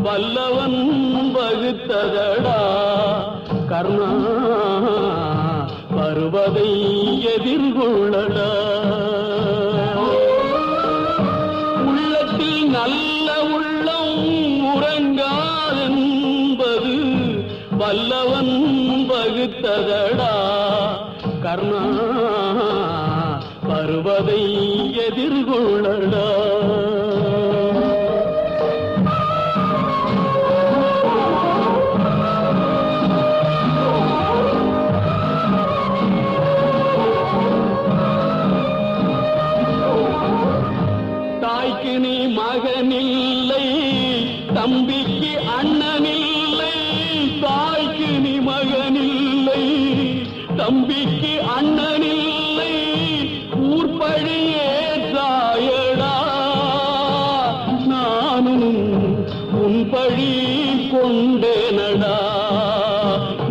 வல்லவன் வகுத்ததடா கர்ணா வருவதை எதிர்கொள்ளடா உள்ளத்தில் நல்ல உள்ளம் உறங்காதென்பது வல்லவன் வகுத்ததடா கர்ணா வருவதை எதிர்கொள்ளடா தாய்க்கு நீ மகனில்லை தம்பிக்கு அண்ணனில்லை தாய்க்கு நீ மகனில்லை தம்பிக்கு அண்ணனில்லை ஊர்பழியே தாயடா நானும் உன் பழி கொண்டேனடா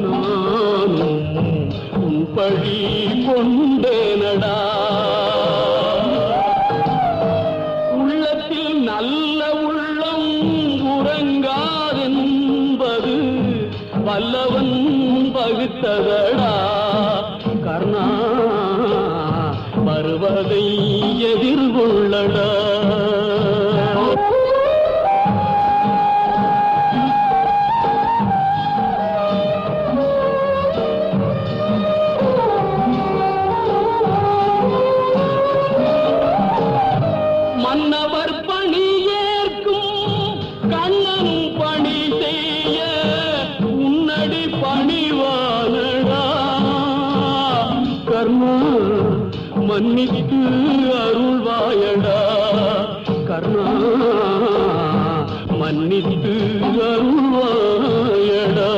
நானும் உன் பழி கொண்டேனடா நல்ல உள்ளம் உறங்காதென்பது வல்லவன் வகுத்ததடா கர்ணா வருவதை எதிர்கொள்ளடா மன்னவர் பணி ஏற்கும் கண்ணன் பணி செய்ய உன்னடி பணிவானடா கர்ணா மன்னித்து அருள்வாயடா கர்ணா மன்னித்து அருள்வாயடா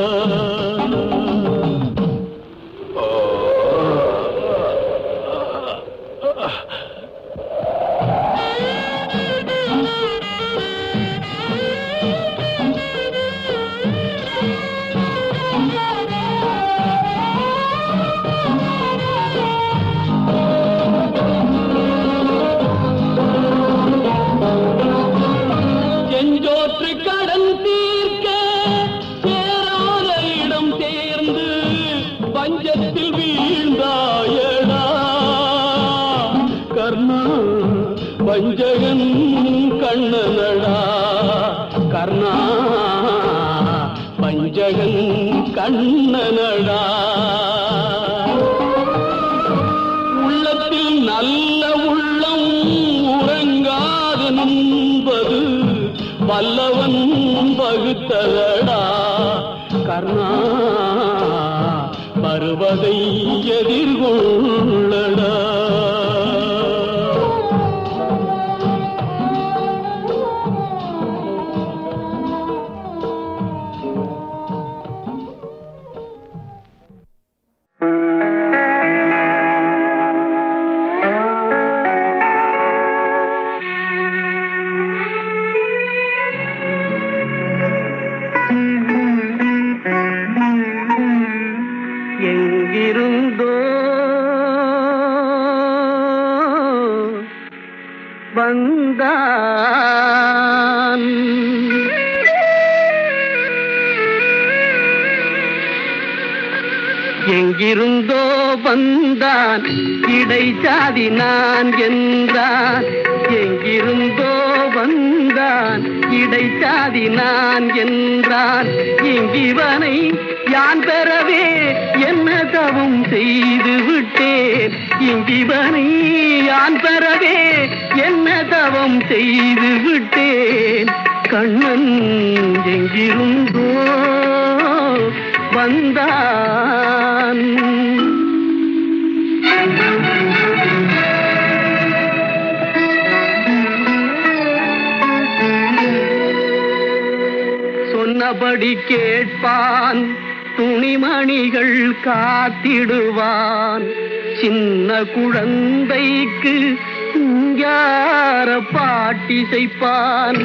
செஞ்சோற்று கடன் தீர்க்க சேராத இடம் சேர்ந்து பஞ்சத்தில் வீழ்ந்தாயடா கர்ணா வஞ்சகன் கண்ணனடா கர்ணா வஞ்சகன் கண்ணனடா உள்ளத்தில் நல்ல உள்ளம் உறங்காதென்பது வல்லவன் வகுத்ததடா கர்ணா வருவதை எதிர்கொள்ளடா எங்கிருந்தோ வந்தான் எங்கிருந்தோ வந்தான் இடைச்சாதி நான் என்றான் எங்கிருந்தோ வந்தான் இடைச்சாதி நான் என்றான் இங்கிவனை யான் பெறவே என்ன தவம் செய்து விட்டேன் இங்கிவனை யான் பெறவே என்ன தவம் செய்து விட்டேன் கண்ணன் எங்கிருந்தோ வந்தான் சொன்னபடி கேட்பான் துணிமணிகள் காத்திடுவான் சின்ன குழந்தைக்கு யார பாட்டிசைப்பான்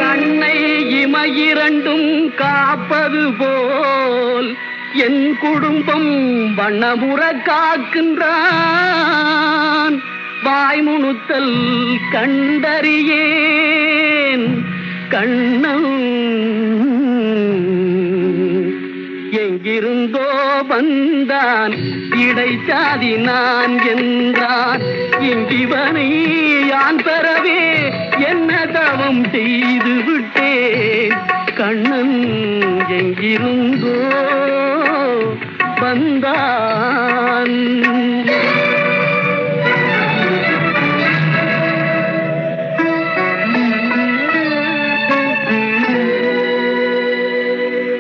கண்ணை இமையிரண்டும் காப்பது போல் என் குடும்பம் வண்ணமுற காக்கின்றான். வாய்முணுத்தல் கண்டறியேன் கண்ணன் எங்கிருந்தோ வந்தான், இடைச்சாதி நான் என்றான். இங்கிவனை யான் பெறவே என்ன தவம் செய்து விட்டேன். கண்ணன் எங்கிருந்தோ வந்தான்.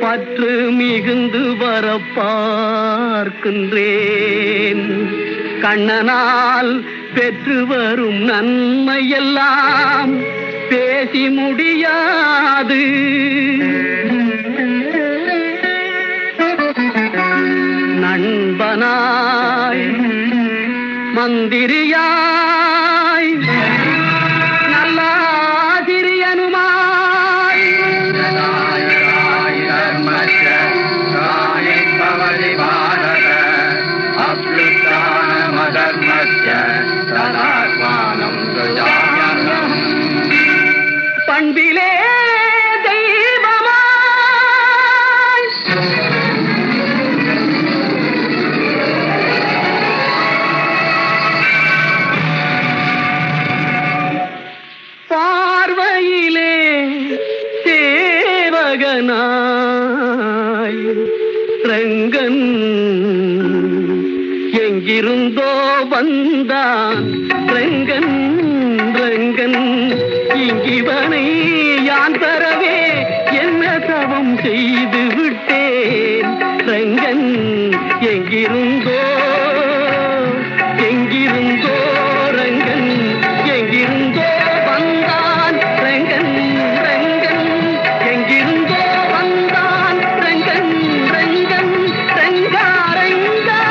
பற்று மிகுந்து வர பார்க்கின்றேன். கண்ணனால் பெற்று வரும் நன்மையெல்லாம் பேசி முடியாது. நண்பனாய் மந்திரியாய் பண்பிலே தெய்வமாய் பார்வையிலே சேவகனாய் ரங்கன் எங்கிருந்தோ வந்தான். ரங்கன் ரங்கன் இங்கிவனை யான் பெறவே என்ன தவம் செய்து விட்டேன். ரங்கன் எங்கிருந்தோ எங்கிருந்தோ ரங்கன் எங்கிருந்தோ வந்தான். ரங்கன் ரங்கன் எங்கிருந்தோ வந்தான். ரங்கன் ரங்கன் ரங்கா ரங்கா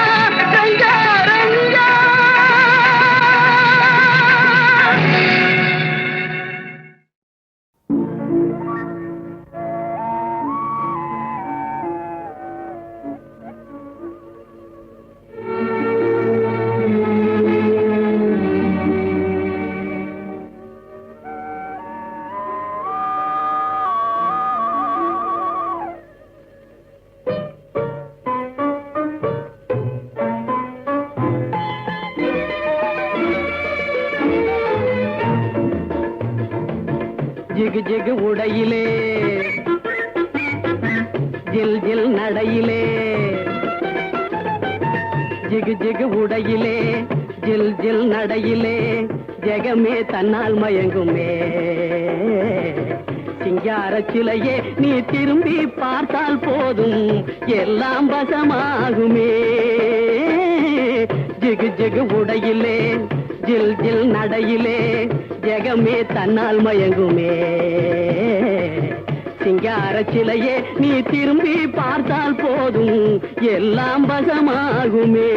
ரங்கா ரங்கா. ஜிகு ஜிகு உடையிலே ஜில் ஜில் நடையிலே, ஜிகு ஜிகு உடையிலே ஜில் ஜில் நடையிலே ஜெகமே தன்னால் மயங்குமே. சிங்கார சிலையே நீ திரும்பி பார்த்தால் போதும் எல்லாம் வசமாகுமே. ஜிகு ஜிகு உடையிலே ஜில் ஜில் நடையிலே ஜெகமே தன்னால் மயங்குமே. சிங்கார சிலையே நீ திரும்பி பார்த்தால் போதும் எல்லாம் வசமாகுமே.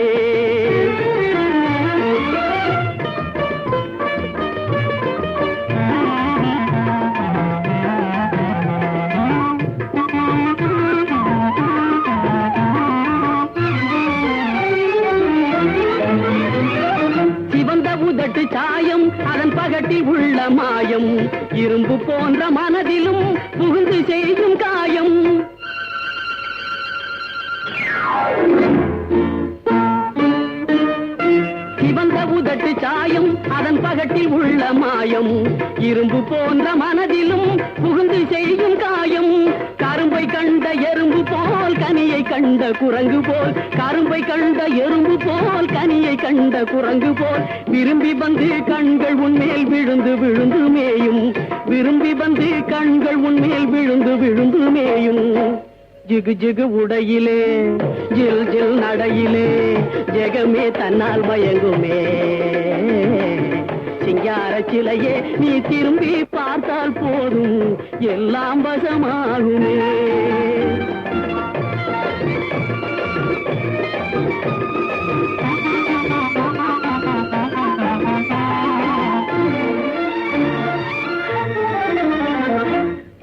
உதட்டு சாயம் அதன் பகட்டில் உள்ள மாயம், இரும்பு போன்ற மனதிலும் புகுந்து செய்யும் காயம். சிவந்த உதட்டு சாயம் அதன் பகட்டில் உள்ள மாயம், இரும்பு போன்ற மனதிலும் புகுந்து செய்யும் காயம். கரும்பை கண்ட எறும்பு போல் கனியை கண்ட குரங்கு போல், கரும்பை கண்ட எறும்பு போல் கனியை கண்ட குரங்கு போல் விரும்பி வந்து கண்கள் உன்மேல் விழுந்து விழுந்து மேயும். விரும்பி வந்து கண்கள் உன்மேல் விழுந்து விழுந்து மேயும். ஜிகு ஜிகு உடையிலே ஜில் ஜில் நடையிலே ஜெகமே தன்னால் மயங்குமே. சிங்கார சிலையே நீ திரும்பி பார்த்தால் போதும் எல்லாம் வசமாகுமே.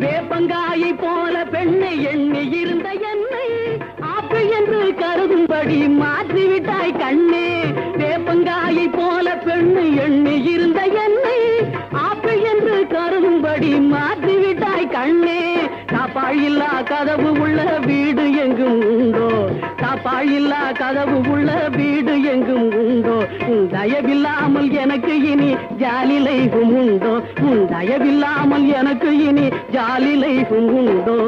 வேப்பங்காயை போல பெண்ணை எண்ணி இருந்த என்னை ஆப்பு கருதும்படி மாற்றிவிட்டாய் கண்ணே. வேப்பங்காயை போல பெண்ணு எண்ணி இருந்த என்னை ஆப்பிள் என்று கருதும்படி மாற்றிவிட்டாய் கண்ணே. தாப்பாயில்லா கதவு உள்ள வீடு எங்கும் உண்டோ? தாப்பாயில்லா கதவு உள்ள வீடு எங்கும் உண்டோ? உன் தயவில்லாமல் எனக்கு இனி ஜாலி லைஃபும் உண்டோ? உன் தயவில்லாமல் எனக்கு இனி ஜாலி லைஃபும் உண்டோ?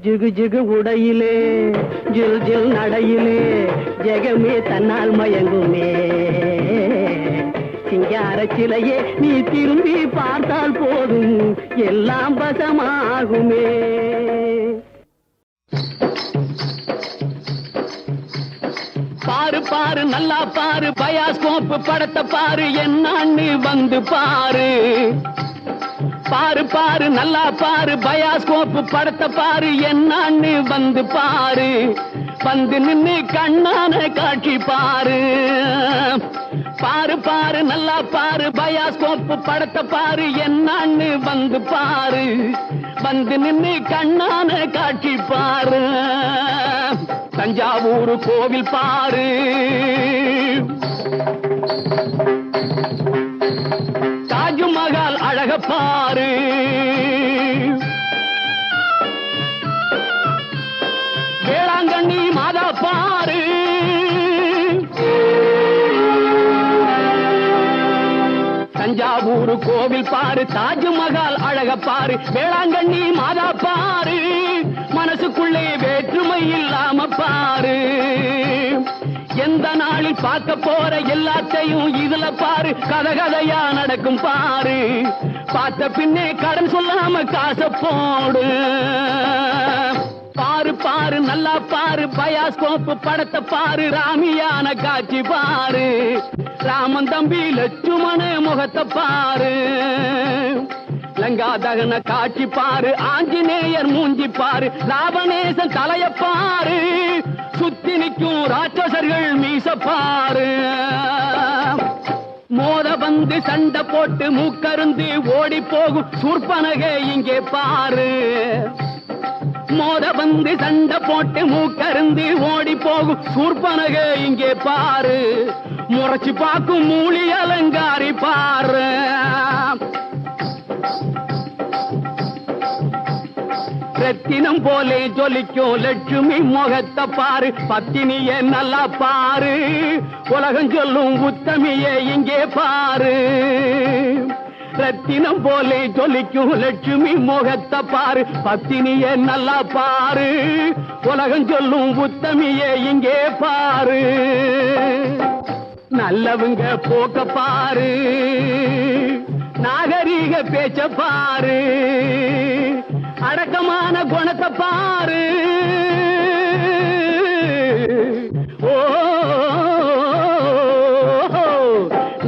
ஜிகு ஜிகு உடையிலே ஜில் ஜில் நடையிலே ஜெகமே தன்னால் மயங்குமே. சிங்கார சிலையே நீ திரும்பி பார்த்தால் போதும் எல்லாம் வசமாகுமே. பாரு பாரு நல்லா பாரு பயாஸ்கோப் படத்தை பாரு என்னான்னு வந்து பாரு. பாரு பாரு நல்லா பாரு பயாஸ்கோப் படத்தை பாரு என்னான்னு வந்து பாரு. வந்து நின்னு கண்ணான காட்சி பாரு. பாரு பாரு நல்லா பாரு பயாஸ்கோப் படத்தை பாரு என்னான்னு வந்து பாரு. வந்து நின்னு கண்ணான காட்சி பாரு. தஞ்சாவூர் கோவில் பாரு. தாஜ்மஹால் அழக பாரு. வேளாங்கண்ணி மாதா பாரு. தஞ்சாவூர் கோவில் பாரு. தாஜ்மஹால் அழக பாரு. வேளாங்கண்ணி மாதா பாரு. மனசுக்குள்ளே வேற்றுமை இல்லாம பாரு. எந்த நாளில் பார்க்க போற எல்லாத்தையும் இதுல பாரு. கதையா நடக்கும் பாரு. பார்த்த பின்னே கடன் சொல்லாம காசை போடு. பாரு பாரு நல்லா பாரு பயாஸ்கோப் படத்தை பாரு. ராமியான காட்சி பாரு. ராமன் தம்பி லட்சுமண முகத்தை பாரு. லங்கா தகன காட்சி பாரு. ஆஞ்சநேயர் மூஞ்சி பாரு. ராவணேசன் தலைய பாரு. சுத்தி நிற்கும் ராட்சசர்கள் மீச பாரு. மோத வந்து சண்டை போட்டு மூக்கருந்து ஓடி போகும் சூர்பனகை இங்கே பாரு. மோத வந்து சண்டை போட்டு மூக்கருந்து ஓடி போகும் சூர்பனகை இங்கே பாரு. முறைச்சு பார்க்கும் மூலி அலங்காரி பாரு. ரத்தினம் போலே ஜொலிக்கும் லட்சுமி முகத்தை பாரு. பத்தினிய நல்லா பாரு. உலகம் சொல்லும் உத்தமிய இங்கே பாரு. ரத்தினம் போலே ஜொலிக்கும் லட்சுமி முகத்தை பாரு. பத்தினிய நல்லா பாரு. உலகம் சொல்லும் உத்தமிய இங்கே பாரு. நல்லவங்க போக்க பாரு. நாகரீக பேச்ச பாரு. அடக்கமான குணத்தை பாரு. ஓ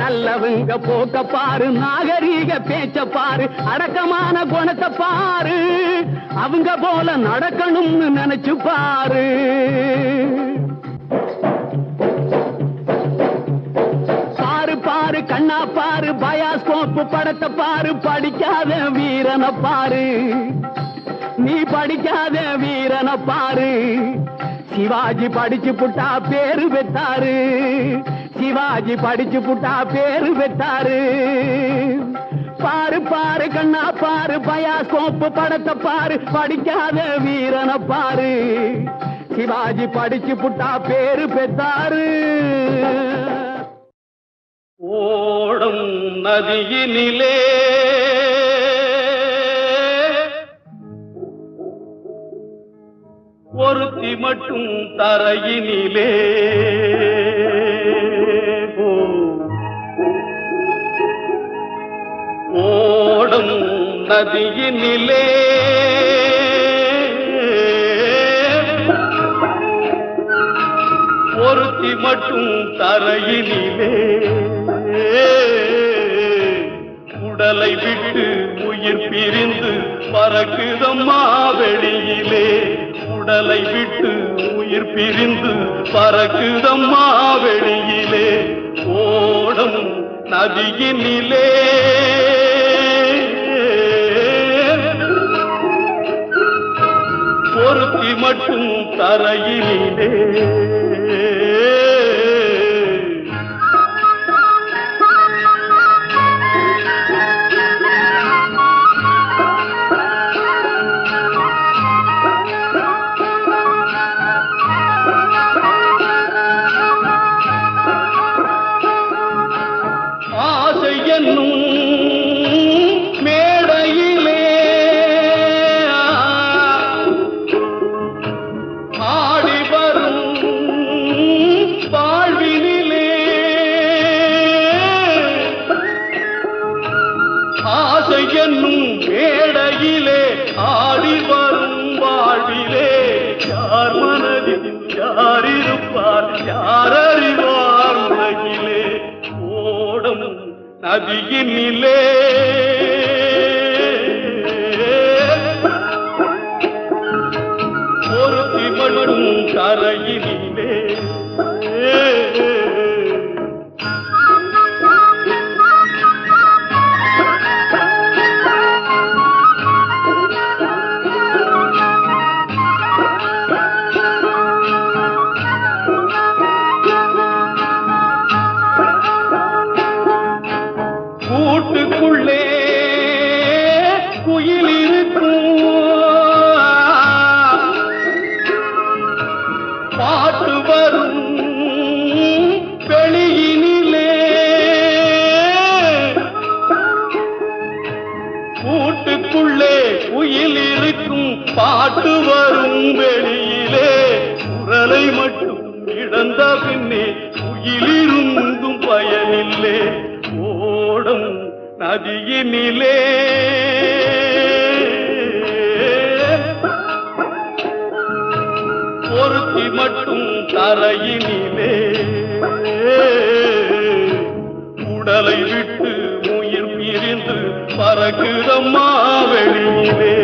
நல்லவங்க போக்க பாரு. நாகரீக பேச்ச பாரு. அடக்கமான குணத்தை பாரு. அவங்க போல நடக்கணும்னு நினைச்சு பாரு. பாரு பாரு கண்ணா பாரு பயாஸ்கோப் படத்தை பாரு. படிக்காத வீரனை பாரு. நீ படிக்காத வீரனை பாரு. சிவாஜி படிச்சு புட்டா பேரு பெற்றாரு. சிவாஜி படிச்சு புட்டா பேரு பெற்றாரு. பாரு பாரு கண்ணா பாரு பயாஸ்கோப் படத்தை பாரு. படிக்காத வீரனை பாரு. சிவாஜி படிச்சு புட்டா பேரு பெற்றாரு. ஓடும் நதியினிலே ஒருத்தி மட்டும் தரையினிலே. ஓடும் நதியினிலே ஒருத்தி மட்டும் தரையினிலே. உடலை விட்டு உயிர் பிரிந்து பறக்குதம்மா வெளியிலே. உடலை விட்டு உயிர் பிரிந்து பறக்குதம்மா வெளியிலே. ஓடும் நதியினிலே ஒருத்தி மட்டும் தரையிலே ஆசை என்னும் மேடையிலே ஆடி வரும் வாழ்வினிலே ஆசை என்னும் மேடையிலே ஆடி வரும் வாழ்விலே யார் மனதில் யார் இருப்பார் யார் அறிவார் உலகிலே ஓடும் நதியினிலே ஒருத்தி மட்டும் கரையினிலே கூட்டுக்குள்ளே குயில் இருக்கும் பாட்டு வரும் வெளியினிலே கூட்டுக்குள்ளே குயில் இருக்கும் பாட்டு வரும் வெளியிலே குரலை மட்டும் இழந்த பின்னே குயிலிருந்தும் பயனில்லை ஓடும் நதியினிலே ஒருத்தி மட்டும் தரையினிலே உடலை விட்டு உயிர் பிரிந்து பறக்குதம்மா வெளியிலே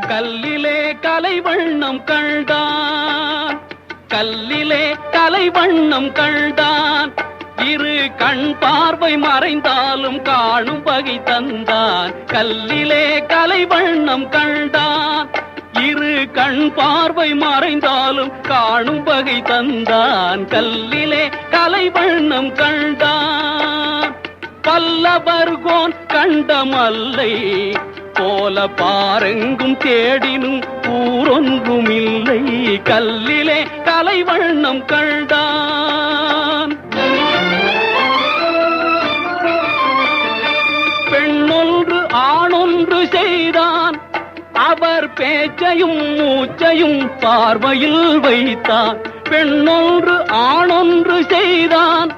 கல்லிலே கலைவண்ணம் கண்டான் கல்லிலே கலைவண்ணம் கண்டான் இரு கண் பார்வை மறைந்தாலும் காணும் வகை தந்தான் கல்லிலே கலைவண்ணம் கண்டான் இரு கண் பார்வை மறைந்தாலும் காணும் வகை தந்தான் கல்லிலே கலைவண்ணம் கண்டான் பல்லவர்கோன் கண்டமல்லை போல பாரெங்கும் தேடினும் ஊரொன்றும் இல்லை கல்லிலே கலைவண்ணம் கண்டான் பெண்ணொன்று ஆணொன்று செய்தான் அவர் பேச்சையும் மூச்சையும் பார்வையில் வைத்தான் பெண்ணொன்று ஆணொன்று செய்தான்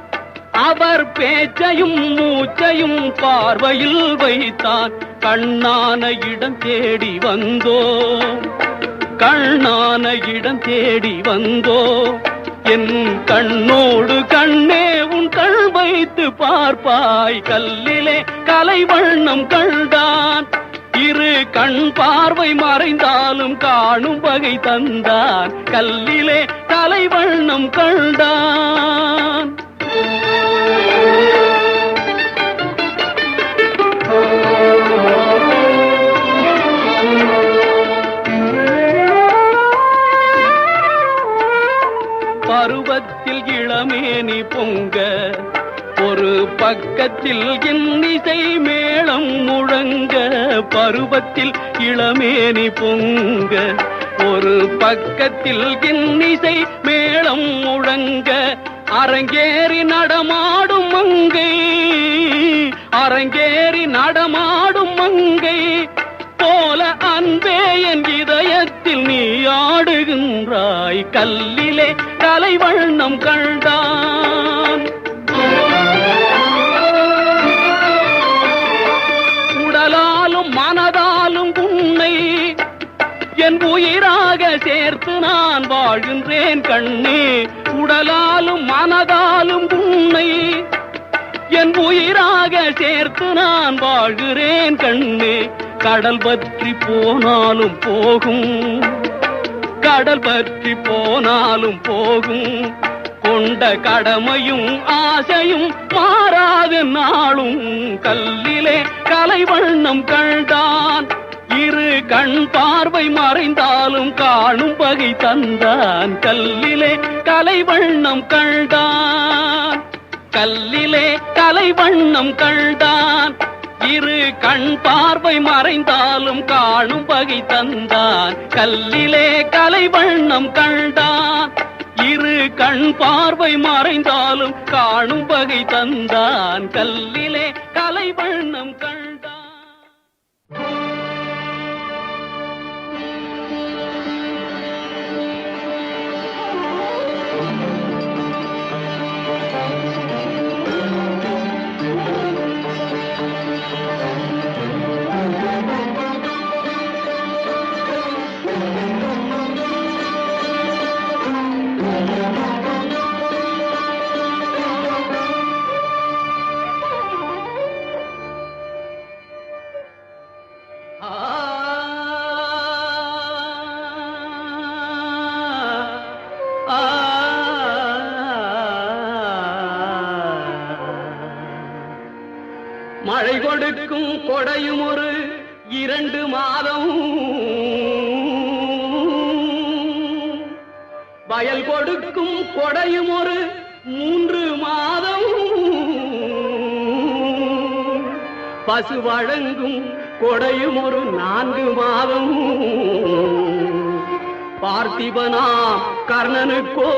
அவர் பேச்சையும் மூச்சையும் பார்வையில் வைத்தான் கண்ணான இடம் தேடி வந்தோ கண்ணான இடம் தேடி வந்தோ என் கண்ணோடு கண்ணே உன் கண் வைத்து பார்ப்பாய் கல்லிலே கலைவண்ணம் கண்டான் இரு கண் பார்வை மறைந்தாலும் காணும் வகை தந்தான் கல்லிலே கலைவண்ணம் கண்டான் பருவத்தில் இளமேனி பொங்க ஒரு பக்கத்தில் இன்னிசை மேளம் முழங்க பருவத்தில் இளமேனி பொங்க ஒரு பக்கத்தில் இன்னிசை மேளம் முழங்க அரங்கேறி நடமாடும் மங்கை அரங்கேறி நடமாடும் மங்கை போல அன்பே என் இதயத்தில் நீ ஆடுகின்றாய் கல்லிலே கலைவண்ணம் கண்டான் உடலாலும் மனதாலும் உன்னை என் உயிராக சே வாழ்கின்றேன் கண்ணே, உடலாலும் மனதாலும் உன்னை என் உயிராக சேர்த்து நான் வாழ்கிறேன் கண்ணே. கடல் பற்றி போனாலும் போகும், கடல் பற்றி போனாலும் போகும், கொண்ட கடமையும் ஆசையும் மாறாத நாளும். கல்லிலே கலைவண்ணம் கண்டான், இரு கண் பார்வை மறைந்தாலும் காணும் வகை தந்தான். கல்லிலே கலைவண்ணம் கண்டான், கல்லிலே கலைவண்ணம் கண்டான், இரு கண் பார்வை மறைந்தாலும் காணும் வகை தந்தான். கல்லிலே கலைவண்ணம் கண்டான், இரு கண் பார்வை மறைந்தாலும் காணும் வகை தந்தான். கல்லிலே கலைவண்ணம் கண்டான். மழை கொடுக்கும் கொடையும் ஒரு 2 மாதம், வயல் கொடுக்கும் கொடையும் ஒரு 3 மாதம், பசு வழங்கும் கொடையும் ஒரு 4 மாதம். பார்த்திபனா கர்ணனுக்கோ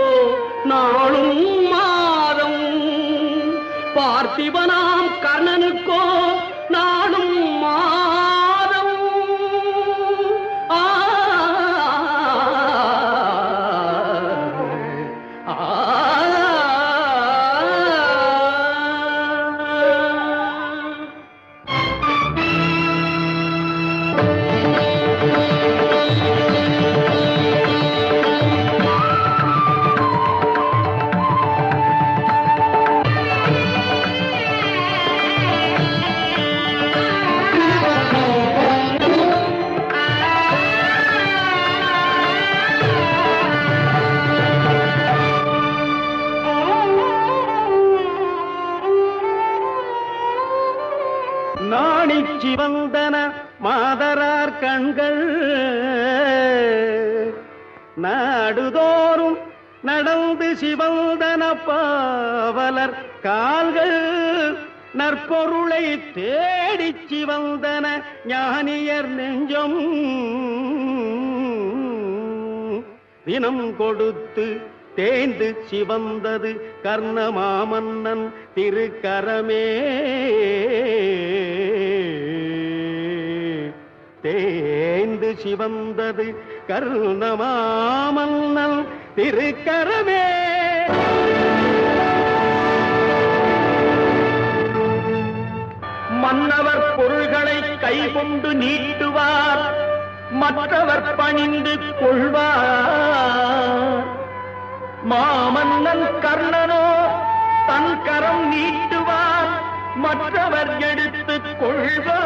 நாளும் மாதம், பார்த்திபனாம் கர்ணனுக்கோ நாளும் மாதம். ஆ நாணிச்சி வந்தன மாதரார் கண்கள், நாடுதோறும் நடந்து சிவந்தன பாவலர் கால்கள். நற்பொருளை தேடிச் சிவந்தன ஞானியர் நெஞ்சம், தினம் கொடுத்து தேய்ந்து சிவந்தது கர்ணமாமன்னன் திருக்கரமே. தேய்ந்து சிவந்தது கர்ணமாமன்னன் திருக்கரமே. மன்னவர் பொருள்களை கைகொண்டு நீட்டுவார், மற்றவர் பணிந்து கொள்வார். மாமன்னன் கர்ணனோ தன் கரம் நீட்டுவார், மற்றவர் எடுத்துக் கொள்வார்.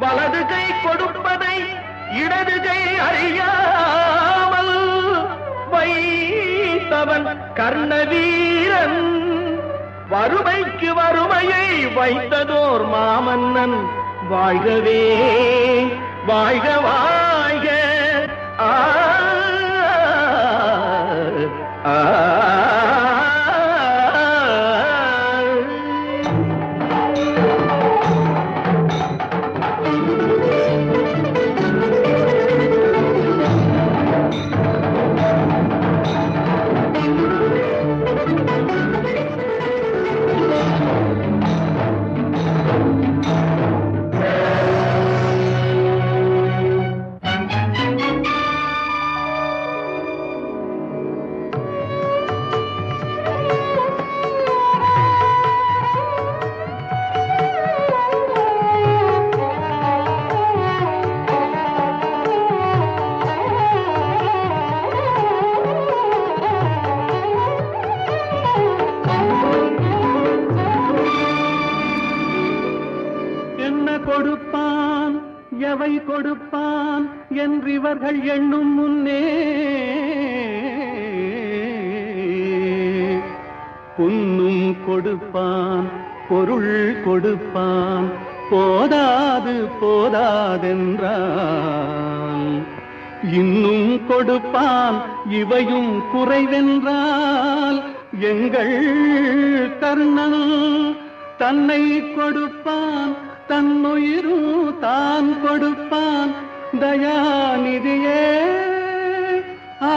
வலது கை கொடுப்பதை இடது கை அறியாமல் வைத்தவன் கர்ணவீரன். வறுமைக்கு வறுமையை வைத்ததோர் மாமன்னன். வாழ்கவே வாழ்க வாழ்க. ஆ ஆ கொடுப்பான் என்றிவர்கள் எண்ணும் முன்னே புன்னும் கொடுப்பான், பொருள் கொடுப்பான், போதாது போதாதென்றான். இன்னும் கொடுப்பான், இவையும் குறைவென்றால் எங்கள் கர்ணன் தன்னை கொடுப்பான், தன்னுயிரும் தான் கொடுப்பான். தயாநிதியே ஆ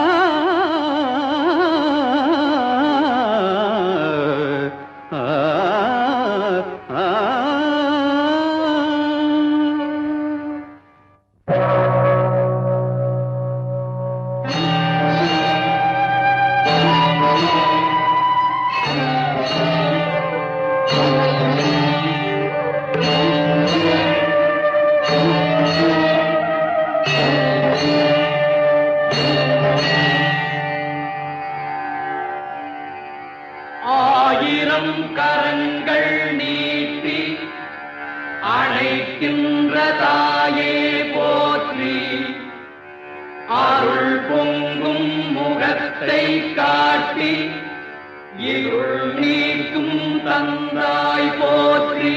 ஆயிரம் கரங்கள் நீட்டி அணைக்கின்ற தாயே போற்றி, அருள் பொங்கும் முகத்தை காட்டி இருள் நீக்கும் தந்தாய் போற்றி.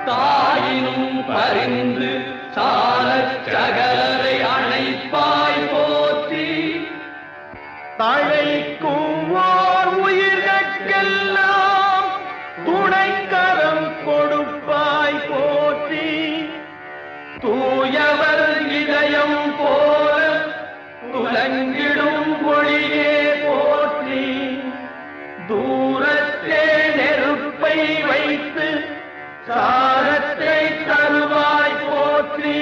தாயினும் பரிந்து சாலச் சகலரை அணைப்பாய் போற்றி, தழைக்கும் ஓர் உயிர்கட்கெல்லாம் துணைக்கரம் கொடுப்பாய் போற்றி. தூயவர் இதயம் போல துலங்கிடும் ஒளியே போற்றி, தூரத்தே நெருப்பை வைத்து சாரத்தை தருவாய் போற்றி.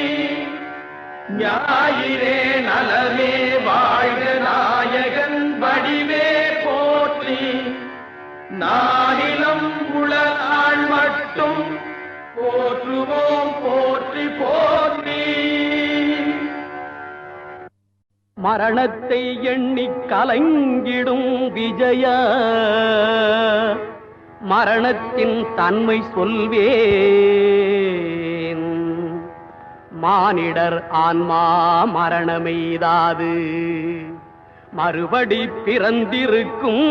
ஞாயிறே நலமே வாழ்க நாயகன் வடிவே போற்றி, நானிலம் உளநாள் மட்டும் போற்றுவோம் போற்றி போற்றி. மரணத்தை எண்ணி கலங்கிடும் விஜய, மரணத்தின் தன்மை சொல்வேன். மானிடர் ஆன்மா மரணமெய்தாது மறுபடி பிறந்திருக்கும்.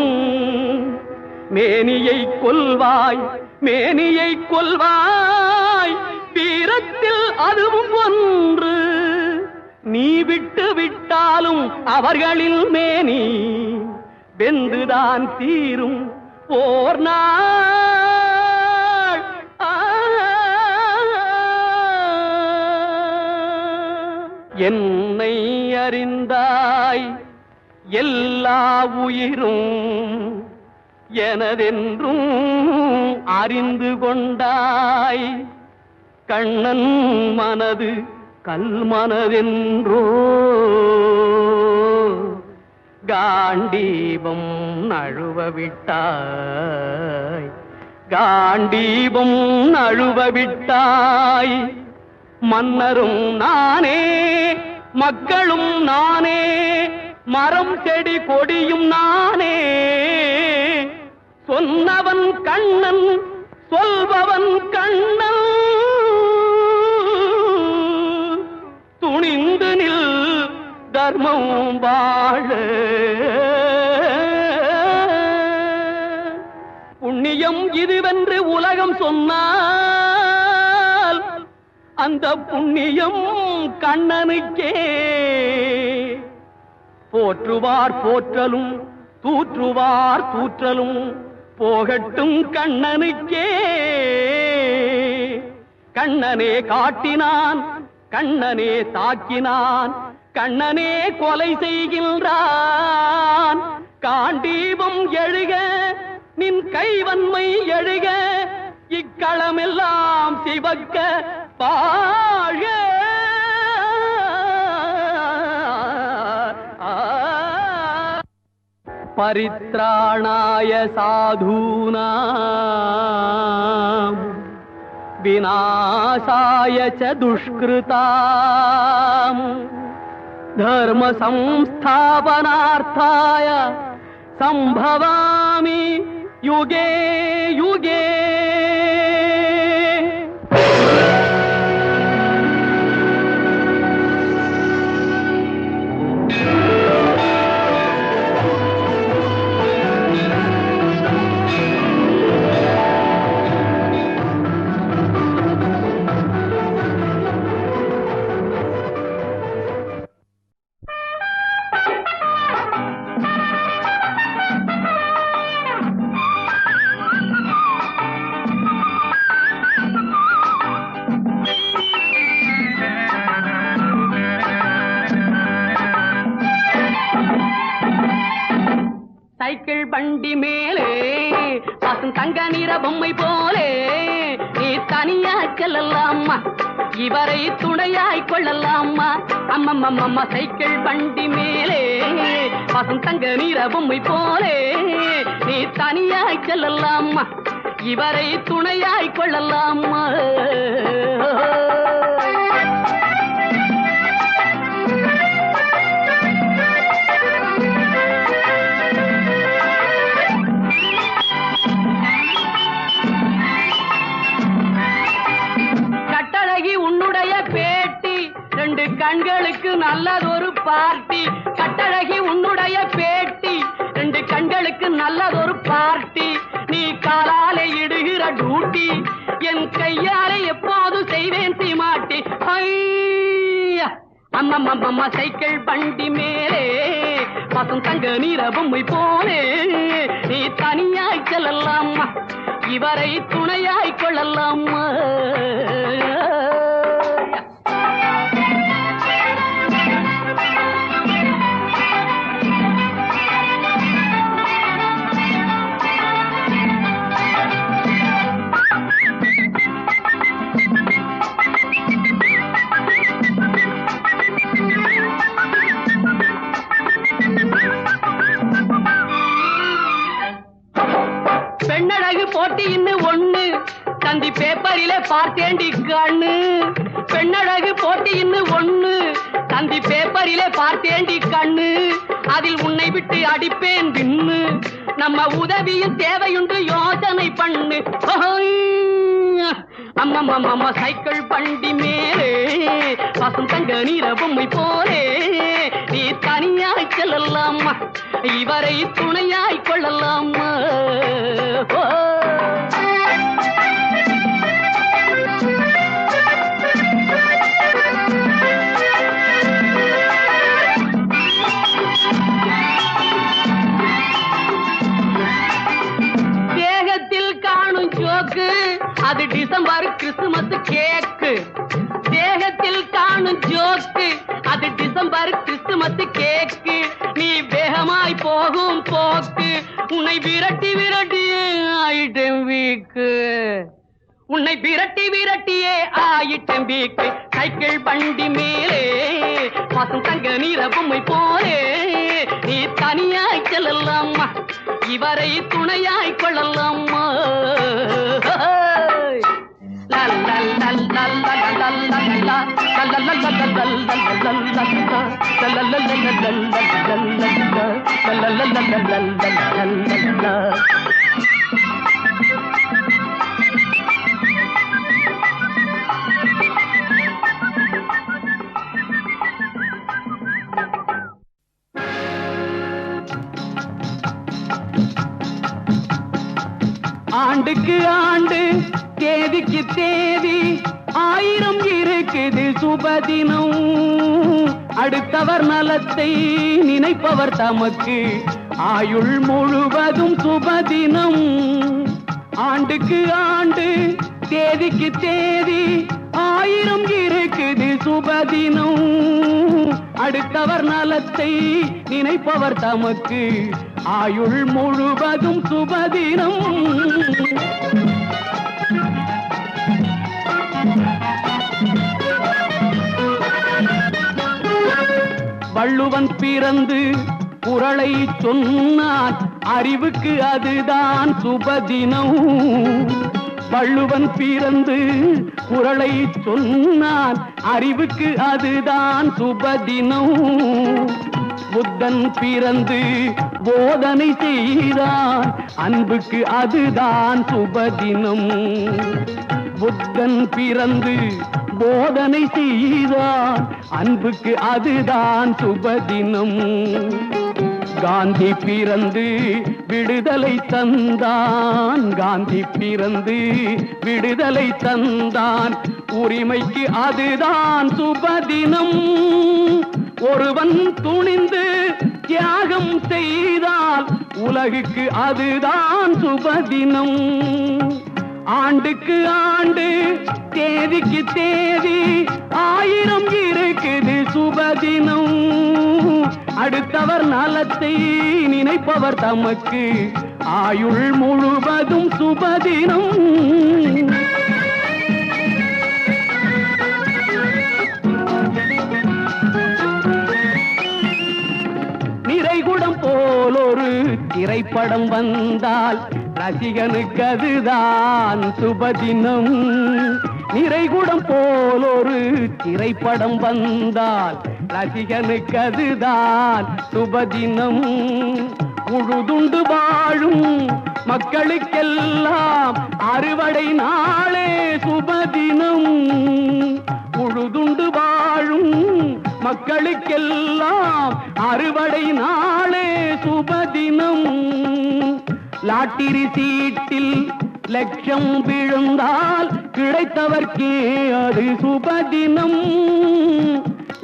மேனியை கொல்வாய், மேனியை கொல்வாய், வீரத்தில் அதுவும் ஒன்று. நீ விட்டு விட்டாலும் அவர்களில் மேனி வெந்துதான் தீரும் ஓர் நாள். என்னை அறிந்தாய், எல்லா உயிரும் எனதென்றும் அறிந்து கொண்டாய். கண்ணன் மனது கல்மனதென்றோ காண்டீபம் நழுவ விட்டாய், காண்டீபம் நழுவ விட்டாய். மன்னரும் நானே, மக்களும் நானே, மரம் செடி கொடியும் நானே. சொன்னவன் கண்ணன், சொல்பவன் கண்ணன். துணிந்து நில் தர்மம் வாழ. புண்ணியம் இதுவென்று உலகம் சொன்னால் அந்த புண்ணியம் கண்ணனுக்கே. போற்றுவார் போற்றலும், தூற்றுவார் தூற்றலும் போகட்டும் கண்ணனுக்கே. கண்ணனே காட்டினான், கண்ணனே தாக்கினான், கண்ணனே கொலை செய்கின்றான். காண்டீபம் எழுக, நின் கைவன்மை எழுக, இக்களமெல்லாம் சிவக்க பாழ. பரித்ராணாய சாதூனாம் விநாசாய ச துஷ்கிருதாம் धर्म संस्थापनार्थाय संभवामि युगे युगे। சைக்கிள் வண்டி மேலே பசும் தங்க நிற பொம்மை போலே நீ தனியா செல்லலாமா, இவரை துணையாய் கொள்ளலாமா. அம்மம்மம்மம்மா சைக்கிள் வண்டி மேலே பசும் தங்க நிற பொம்மை போலே நீ தனியாய் செல்லலாமா, இவரை துணையாய் கொள்ளலாமா. கண்களுக்கு நல்லதொரு பார்ட்டி, கட்டழகி உன்னுடைய பேட்டி, 2 கண்களுக்கு நல்லதொரு பார்ட்டி. நீ காலாலே இடுகிற டூட்டி, என் கையாலே எப்போது செய்வேன் சீமாட்டி. அம்மம்மம்மா சைக்கிள் வண்டி மேலே பசும் தங்க நிற பொம்மை போலே நீ தனியாய் செல்லலாமா, இவரை துணையாய் கொள்ளலாமா. பெண்ணழகு போட்டி இன்னும் ஒண்ணு தந்தி பேப்பரிலே பார்த்தேண்டி கண்ணு. பெண்ணழகு போட்டி இன்னும் ஒண்ணு தந்தி பேப்பரிலே பார்த்தேண்டி கண்ணு. அதில் உன்னை விட்டு அடிப்பேன் பின்னு, நம்ம உதவியும் தேவையுண்டு யோசனை பண்ணு. அம்மம்மம்மா சைக்கிள் வண்டி மேலே பசும் தங்க நிற பொம்மை போலே நீ தனியாய் செல்லலாமா, இவரை துணையாய் கொள்ளலாமா. தேகத்தில் காணும் ஜோக்கு அது டிசம்பர் கிறிஸ்துமஸ் கேக்கு. தேகத்தில் காணும் ஜோக்கு அது டிசம்பர் கிறிஸ்துமஸ் கேக்கு. நீ வேகமாய் போகும் போக்கு உன்னை விரட்டி விரட்டியே ஆயிட்டம் வீக்கு, உன்னை விரட்டி விரட்டியே ஆயிட்டம் வீக்கு. சைக்கிள் வண்டி மேலே பசும் தங்க நிற பொம்மை போலே நீ தனியாய் செல்லலாமா, இவரை துணையாய் கொள்ளலாமா. ஆண்டுக்கு ஆண்டு தேதிக்கு தேதி 1000 இருக்குது சுபதினம். அடுத்தவர் நலத்தை நினைப்பவர் தமக்கு ஆயுள் முழுவதும் சுபதினம். ஆண்டுக்கு ஆண்டு தேதிக்கு தேதி 1000 இருக்குது சுபதினம். அடுத்தவர் நலத்தை நினைப்பவர் தமக்கு ஆயுள் முழுவதும் சுபதினம். வள்ளுவன் பிறந்து குறளை சொன்னான், அறிவுக்கு அதுதான் சுபதினம். வள்ளுவன் பிறந்து குறளை சொன்னான், அறிவுக்கு அதுதான் சுபதினம். புத்தன் பிறந்து போதனை செய்தான், அன்புக்கு அதுதான் சுபதினம். புத்தன் பிறந்து போதனை செய்தான், அன்புக்கு அதுதான் சுபதினம். காந்தி பிறந்து விடுதலை தந்தான், காந்தி பிறந்து விடுதலை தந்தான், உரிமைக்கு அதுதான் சுபதினம். ஒருவன் துணிந்து தியாகம் செய்தால் உலகுக்கு அதுதான் சுபதினம். ஆண்டுக்கு ஆண்டு தேதிக்கு தேதி 1000 இருக்குது சுபதினம். அடுத்தவர் நலத்தை நினைப்பவர் தமக்கு ஆயுள் முழுவதும் சுபதினம். நிறைகுடம் போல் ஒரு திரைப்படம் வந்தால் ரசிகனுக்கு அதுதான் சுபதினம். நிறைகுடம் போல் ஒரு திரைப்படம் வந்தால் ரசிகனுக்கு அதுதான் சுபதினம். உழுதுண்டு வாழும் மக்களுக்கெல்லாம் அறுவடை நாளே சுபதினம். உழுதுண்டு வாழும் மக்களுக்கெல்லாம் அறுவடை நாளே சுபதினம். லாட்டரி சீட்டில் லட்சம் விழுந்தால் கிடைத்தவர்க்கே அது சுபதினம்.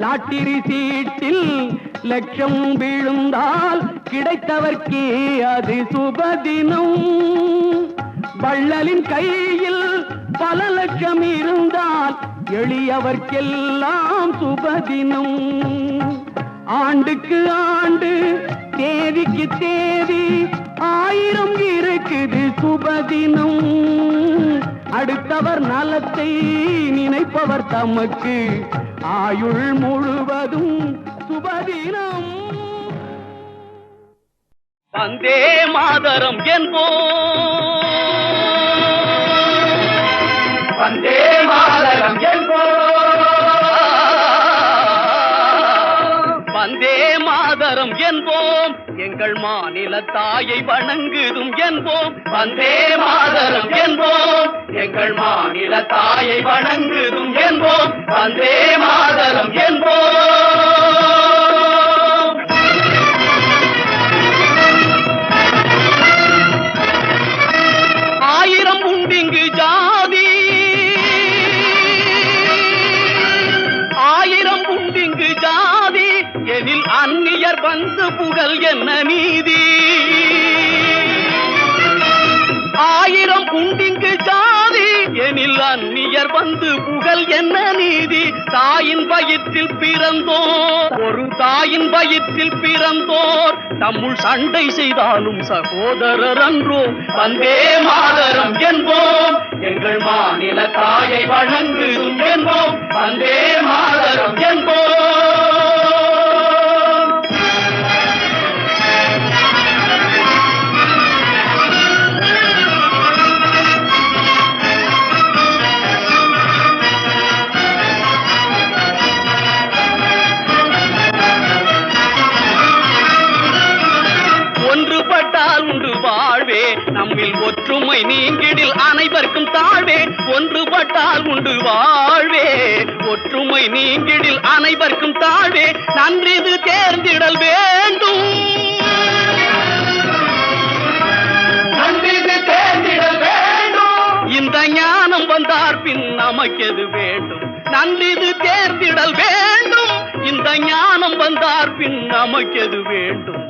லாட்டரி சீட்டில் லட்சம் விழுந்தால் கிடைத்தவர்க்கே அது சுபதினம். வள்ளலின் கையில் பல லட்சம் இருந்தால் எளியவர்க்கெல்லாம் சுபதினம். ஆண்டுக்கு ஆண்டு தேதிக்கு தேதி 1000 இருக்குது சுபதினம். அடுத்தவர் நலத்தை நினைப்பவர் தமக்கு ஆயுள் முழுவதும் சுபதினம். வந்தே மாதரம் என்போம், வந்தே மாதரம் என்போம், வந்தே மாதரம் என்போம், எங்கள் மாநில தாயை வணங்குதும் என்போம். வந்தே மாதரம் என்போம், எங்கள் மாநில தாயை வணங்குதும் என்போம். வந்தே மாதரம் என்போம். ஆயிரம் உண்டிங்கு ஜாதி, ஆயிரம் உண்டிங்கு ஜாதி, எனில் அந்நியர் வந்து புகழ் என்ன நீதி. ஆயிரம் உண்டிங்கு ஜாதி, எனில் அந்நியர் வந்து புகழ் என்ன நீதி. தாயின் வயிற்றில் பிறந்தோர், ஒரு தாயின் வயிற்றில் பிறந்தோர் தம்முள் சண்டை செய்தாலும் சகோதரர் அன்றோ. வந்தே மாதரம் என்போம், எங்கள் மாநில தாயை வணங்குதும் என்போம். வந்தே மாதரம் என்போம். ஒன்றுபட்டால் உண்டு வாழ்வே, நம்மில் ஒற்றுமை நீங்கிடில் அனைவருக்கும் தாழ்வே. ஒன்றுபட்டால் உண்டு வாழ்வே, ஒற்றுமை நீங்கிடில் அனைவருக்கும் தாழ்வே. நன்றிது தேர்ந்திடல் வேண்டும், நன்றிது தேர்ந்திடல் வேண்டும். இந்த ஞானம் வந்தார் பின் நமக்கெது வேண்டும். நன்றிது தேர்ந்திடல் வேண்டும், இந்த ஞானம் வந்தார் பின் நமக்கெது வேண்டும்.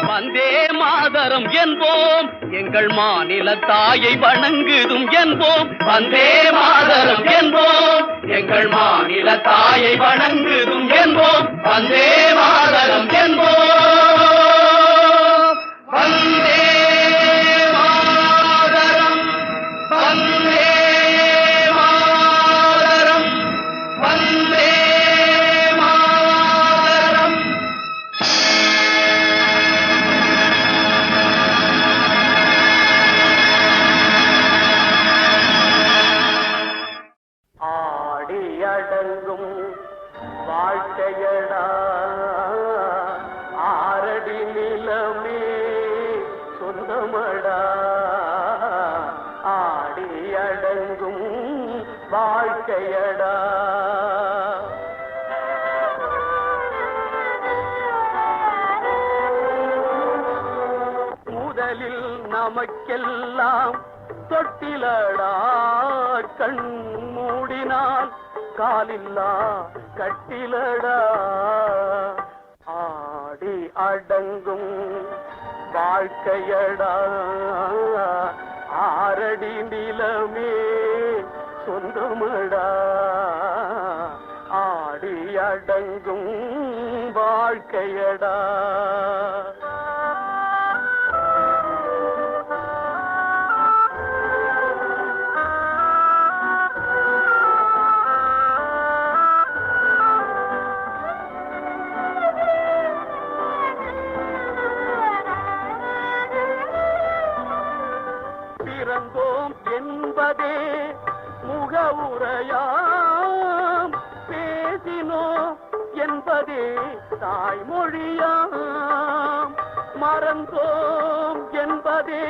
வந்தே மாதரம் என்போம், எங்கள் மாநில தாயை வணங்குதும் என்போம். வந்தே மாதரம் என்போம், எங்கள் மாநில தாயை வணங்குதும் என்போம். வந்தே மாதரம் என்போம். வந்தே மாதரம், வந்தே மாதரம், வந்தே மாதரம். அடங்கும் வாழ்க்கையடா ஆரடி நிலமே சொந்தமடா ஆடி அடங்கும் வாழ்க்கையடா முதலில் நமக்கெல்லாம் தொட்டிலடா கண் மூடினால் காலில்லா கட்டிலடா ஆடி அடங்கும் வாழ்க்கையடா ஆரடி நிலமே சொந்தமடா ஆடி அடங்கும் வாழ்க்கையடா பிறந்தோம் என்பதே முகவுரையாம் பேசினோம் என்பதே தாய்மொழியாம் மறந்தோம் என்பதே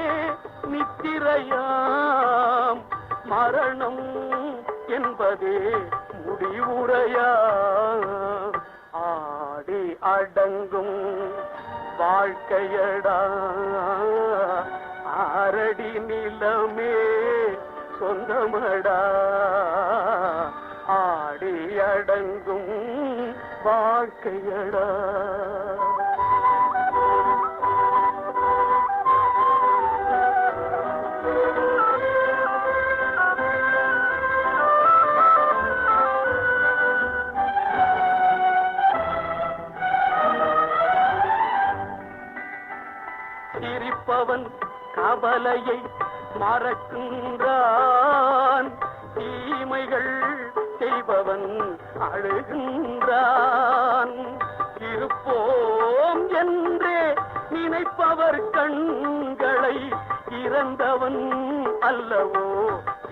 நித்திரையாம் மரணம் என்பதே முடிவுரையாம் ஆடி அடங்கும் வாழ்க்கையடா ஆரடி நிலமே சொந்தமடா ஆடி அடங்கும் வாழ்க்கையடா சிரிப்பவன் கவலையை மறக்கின்றான் தீமைகள் செய்பவன் அழுகின்றான் இருப்போம் என்றே நினைப்பவர் கண்களை இறந்தவன் அல்லவோ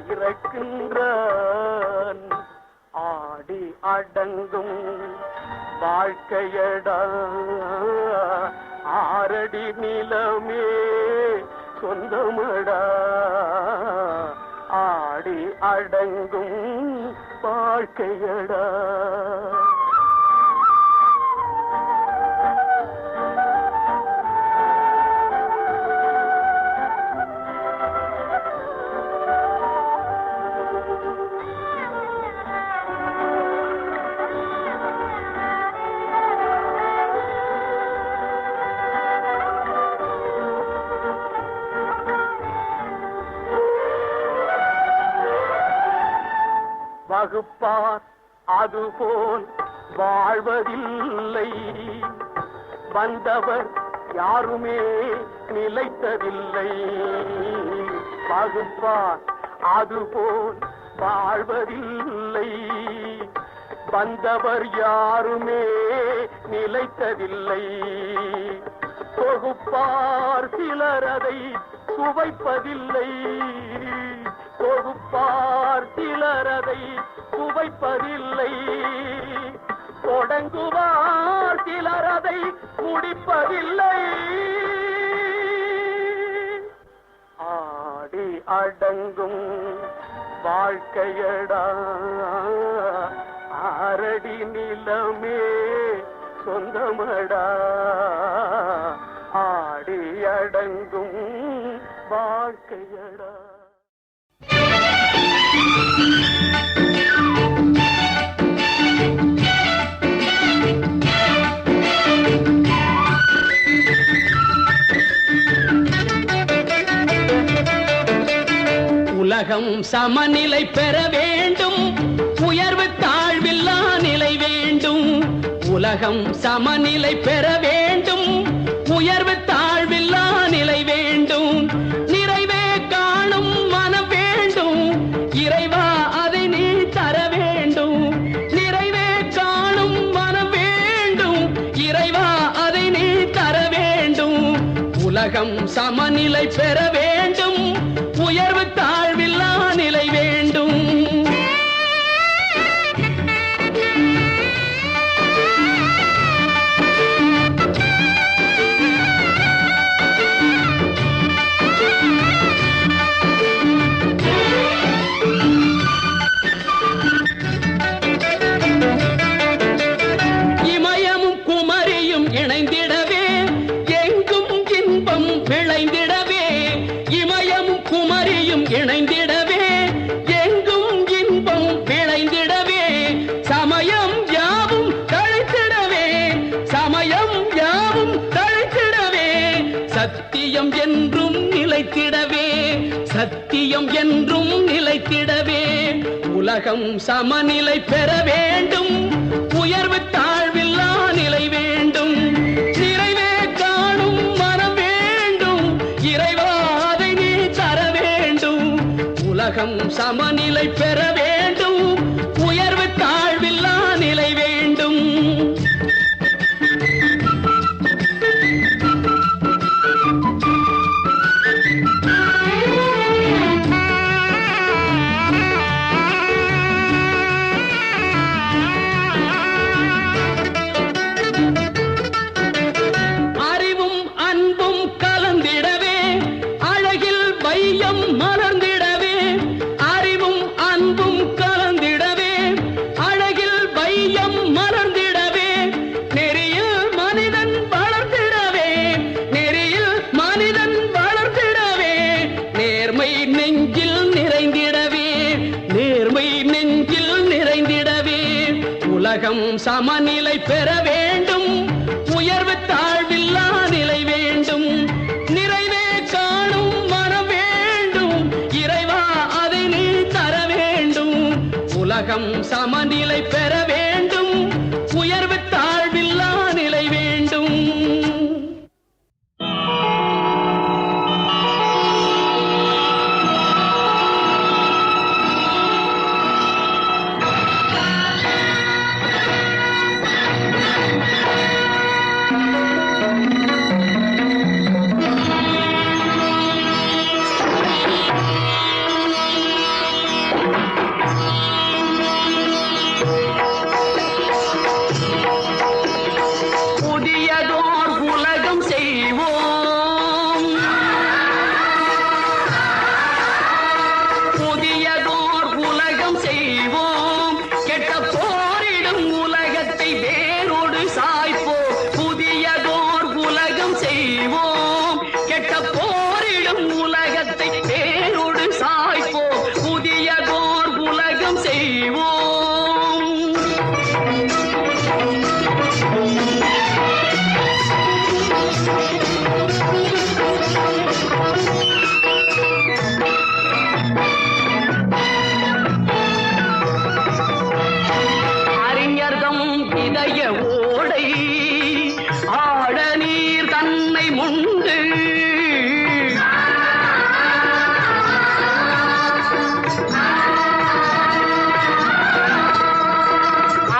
இறக்கின்றான் ஆடி அடங்கும் வாழ்க்கையடா ஆரடி நிலமே சொந்தமடா ஆடி அடங்கும் வாழ்க்கையடா வகுப்பார் அதுபோல் வாழ்வதில்லை வந்தவர் யாருமே நிலைத்ததில்லை வகுப்பார் அதுபோல் வாழ்வதில்லை வந்தவர் யாருமே நிலைத்ததில்லை தொகுப்பார் சிலர் அதை சுவைப்பதில்லை தொகுப்பார் சிலர் அதை சுவைப்பதில்லை தொடங்குவார் சிலர் அதை முடிப்பதில்லை ஆடி அடங்கும் வாழ்க்கையடா ஆரடி நிலமே சொந்தமடா ஆடி அடங்கும் வாழ்க்கையடா உலகம் சமநிலை பெற வேண்டும் உயர்வு தாழ்வில்லா நிலை வேண்டும் உலகம் சமநிலை பெற வேண்டும் உயர்வு தாழ்வில்லா நிலை வேண்டும் நிறைவே காணும் மனம் வேண்டும் இறைவா அதை நீ தர வேண்டும் நிறைவே காணும் மனம் வேண்டும் இறைவா அதை நீ தர வேண்டும் உலகம் சமநிலை பெற வேண்டும் உயர்வு தாழ்வில்லா நிலை வேண்டும் உலகம் சமநிலை பெற வேண்டும், உயர்வு தாழ்வில்லா நிலை வேண்டும், நிறைவே காணும் மனம் வேண்டும், இறைவா அதை நீ தர வேண்டும். உலகம் சமநிலை பெற வேண்டும், உயர்வு தாழ்வில்லா நிலை வேண்டும். அறிவும் அன்பும் கலந்திடவே அழகில் வையம் மலர்ந்திடவே, அறிவும் அன்பும் கலந்திடவே அழகில் வையம் மலர்ந்திடவே, நெறியில் மனிதன் வளர்ந்திடவே, நெறியில் மனிதன் வளர்ந்திடவே, நேர்மை நெஞ்சில் நிறைந்திடவே, நேர்மை நெஞ்சில் நிறைந்திடவே. உலகம் சமநிலை பெற வேண்டும், உயர்வு தாழ்வில்லா நிலை வேண்டும், நிறைவே காணும் மனம் வேண்டும், இறைவா அதை நீ தர வேண்டும். உலகம் சமநிலை பெற வேண்டும், உயர்வு தாழ்வில்லா நிலை வேண்டும். புதியதோர் உலகம் செய்வோம், புதியதோர் உலகம் செய்வோம், கெட்ட போரிடும் உலகத்தை வேரோடு சாய்ப்போம். புதியதோர் உலகம் செய்வோம், கெட்ட போரிடும் உலகத்தை வேரோடு சாய்ப்போம். புதியதோர் உலகம் செய்வோம். அறிஞர்தம் இதய ஓடை ஆட நீர் தன்னை முண்டு,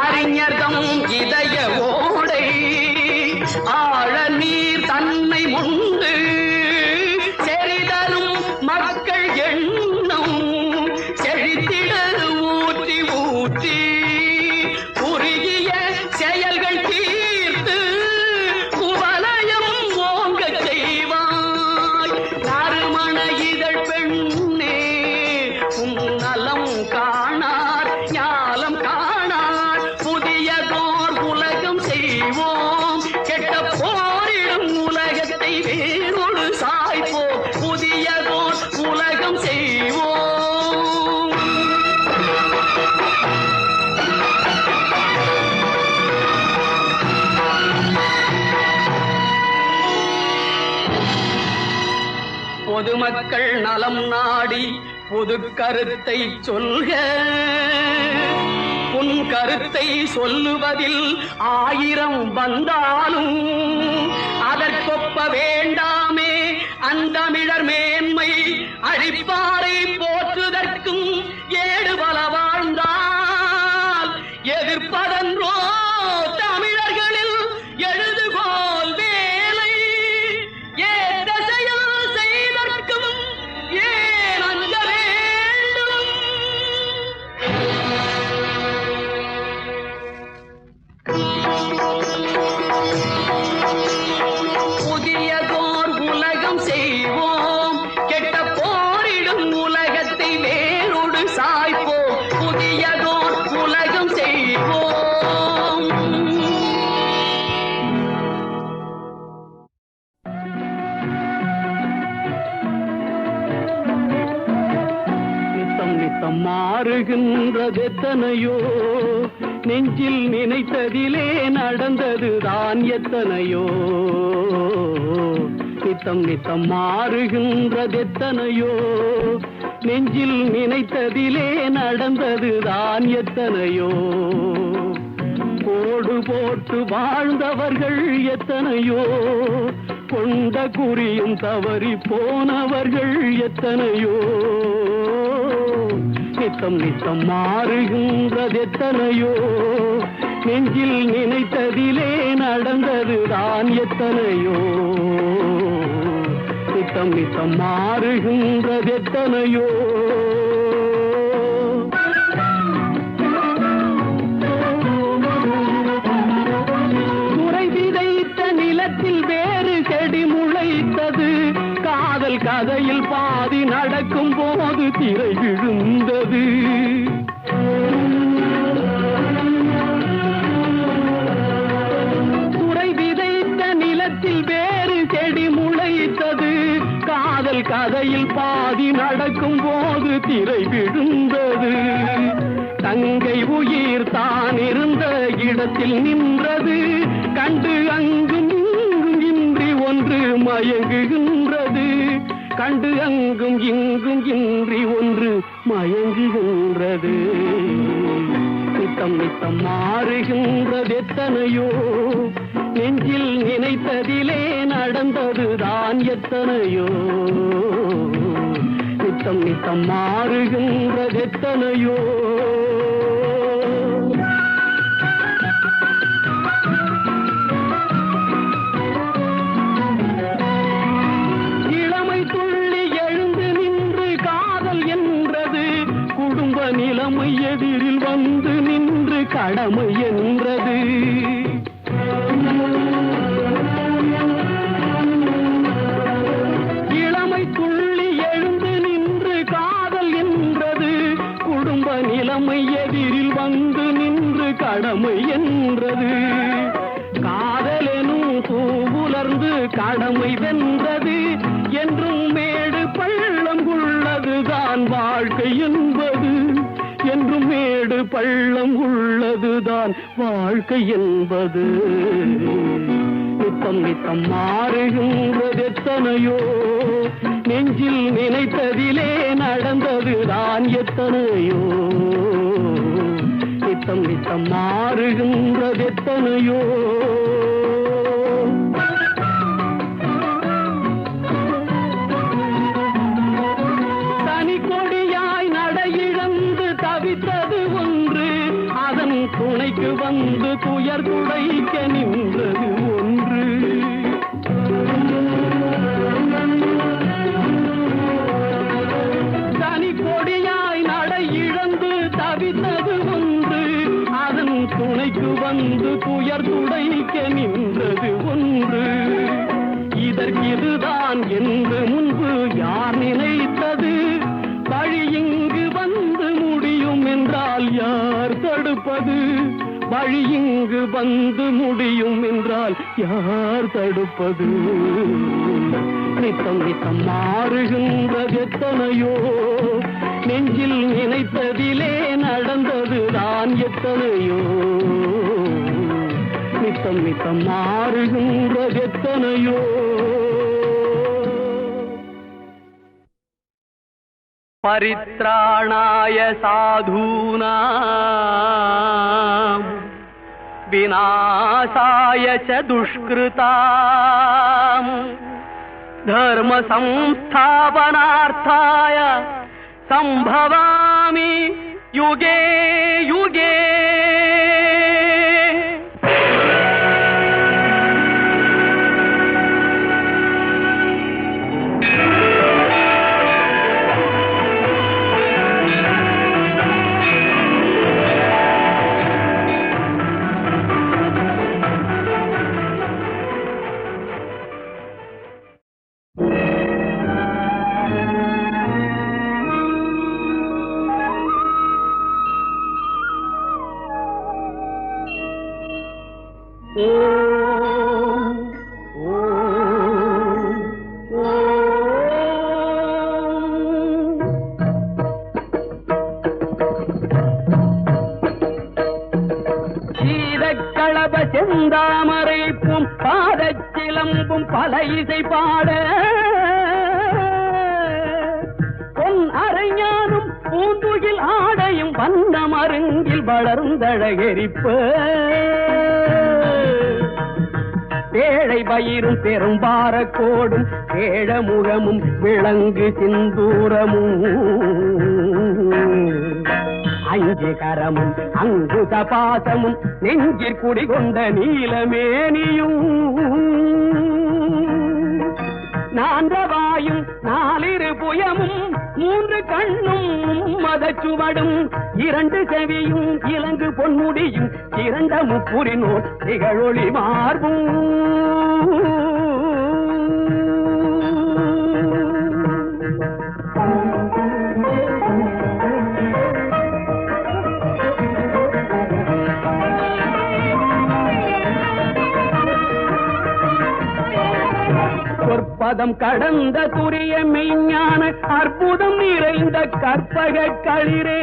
அறிஞர்தம் இதய ஓடை ஆழ நீர் தன்னை முண்டு, செறிதரும் மக்கள் எண்ணம் செழித்திட ஊற்றி ஊற்றி, குறுகிய செயல்கள் தீர்த்து குவலயம் ஓங்கச் செய்வாய். நறுமண இதழ் பெண்ணே உன் நலம் காணார் ஞாலம் காணார். புதியதோர் உலகம் செய்வோம், கெட்ட போரிடும் உலகத்தை வேரோடு சாய்ப்போம். புதியதோர் உலகம் செய்வோம். பொதுமக்கள் நலம் நாடி பொது கருத்தை சொல்க, உன் கருத்தை சொல்லுவதில் 1000 வந்தாலும் அதற்கொப்ப வேண்டாமே அந்தமிழர் மேன்மை. அழிப்பாரை போற்றுதற்கும் ஏடு பல வாழ்ந்தால் எதிர்ப்பதன்றோ தமிழர்களில் எழுதுகோல் வேலை. ஏற்ற செயல் செய்தற்கும் ஏன் அஞ்ச வேண்டும்? புதியதோர் உலகம் செய்வோம், கெட்ட போரிடும் உலகத்தை வேரோடு சாய்ப்போம். புதியதோர் உலகம் செய்வோம். நித்தம் நித்தம் மாறுகின்றதெத்தனையோ, நெஞ்சில் நினைத்ததிலே நடந்ததுதான் எத்தனையோ. நித்தம் நித்தம் மாறுகின்றதெத்தனையோ, நெஞ்சில் நினைத்ததிலே நடந்ததுதான் எத்தனையோ. கோடு போட்டு வாழ்ந்தவர்கள் எத்தனையோ, கொண்ட குறியும் தவறி போனவர்கள் எத்தனையோ. நித்தம் நித்தம் மாறுகின்றது எத்தனையோ, நெஞ்சில் நினைத்ததிலே நடந்ததுதான் எத்தனையோ. நித்தம் நித்தம் மாறுகின்றது எத்தனையோ. துறை விதைத்த நிலத்தில் வேறு செடி முளைத்தது, காதல் கதையில் பாதி நடக்கும் போது திரை விழுந்தது. துறை விதைத்த நிலத்தில் வேறு செடி முளைத்தது, காதல் கதையில் பாதி நடக்கும் போது திரை விழுந்தது. தங்கை உயிர் தான் இருந்த இடத்தில் நின்றது, கண்டு அங்கும் இங்கும் இன்றி ஒன்று மயங்குகின்றது. கண்டு அங்கும் இங்கும் இன்றி ஒன்று மயங்குகின்றது. நித்தம் நித்தம் மாறுகின்றது எத்தனையோ, நெஞ்சில் நினைத்ததிலே நடந்ததுதான் எத்தனையோ. நித்தம் நித்தம் மாறுகின்றது எத்தனையோ. இளமை துள்ளி எழுந்து நின்று காதல் என்றது, குடும்ப நிலைமை எதிரில் வந்து நின்று கடமை என்றது. இளமை துள்ளி எழுந்து நின்று காதல் என்றது, குடும்ப நிலைமை எதிரில் வந்து நின்று கடமை என்றது. காதலெனும் பூவுலர்ந்து கடமை வென்றது, என்றும் மேடு பள்ளம் உள்ளதுதான் வாழ்க்கை என்பது. என்றும் மேடு பள்ளம் உள்ளதுதான் வாழ்க்கை என்பது. நித்தம் நித்தம் மாறுகின்றது எத்தனையோ, நெஞ்சில் நினைத்ததிலே நடந்ததுதான் எத்தனையோ. நித்தம் நித்தம் மாறுகின்றது எத்தனையோ. தனி கொடியாய் நடையிழந்து தவித்தது ஒன்று, அதன் துணைக்கு வந்து துயர் துடைக்க நின்றது ஒன்று. தனி கொடியாய் நடையிழந்து தவித்தது ஒன்று, அதன் துணைக்கு வந்து துயர் துடைக்க நின்றது ஒன்று. இதற்கிதுதான் என்று முன்பு யார் நினைத்தது, வழி இங்கு வந்து முடியும் என்றால் யார் தடுப்பது. வழி இங்கு வந்து முடியும் என்றால் யார் தடுப்பது. நித்தம் நித்தம் மாறுகின்றது எத்தனையோ, நெஞ்சில் நினைத்ததிலே நடந்ததுதான் எத்தனையோ. நித்தம் நித்தம் மாறுகின்றது எத்தனையோ. பரித்ராணாய சாதூனாம் விநாசாய ச துஷ்கிருதாம் தர்ம சம்ஸ்தாபனார்த்தாய சம்பவாமி யுகே யுகே. செந்தாமரைப்பும் பாதச்சிலம்பும் பல இசை பாட பொன் அரைஞ பூந்துகில் ஆடையும் வண்ண மருங்கில் வளர்ந்தழகெரிப்ப பேழை பயிரும் பெரும்பார கோடும் பேழமுகமும் விளங்கு சிந்தூரமும் அஞ்சு கரமும் அங்குத பாசமும் நெஞ்சிற் குடிகொண்ட நீலமேனியும் நான்றவாயும் நாலிரு புயமும் மூன்று கண்ணும் மதச்சுவடும் இரண்டு செவியும் இலங்கு பொன்முடியும் இரண்ட முப்புரினோர் திகழொளி மார்பும் சொற்பதம் கடந்த துரிய மெய்ஞான அற்புதம் நிறைந்த கற்பக களிரே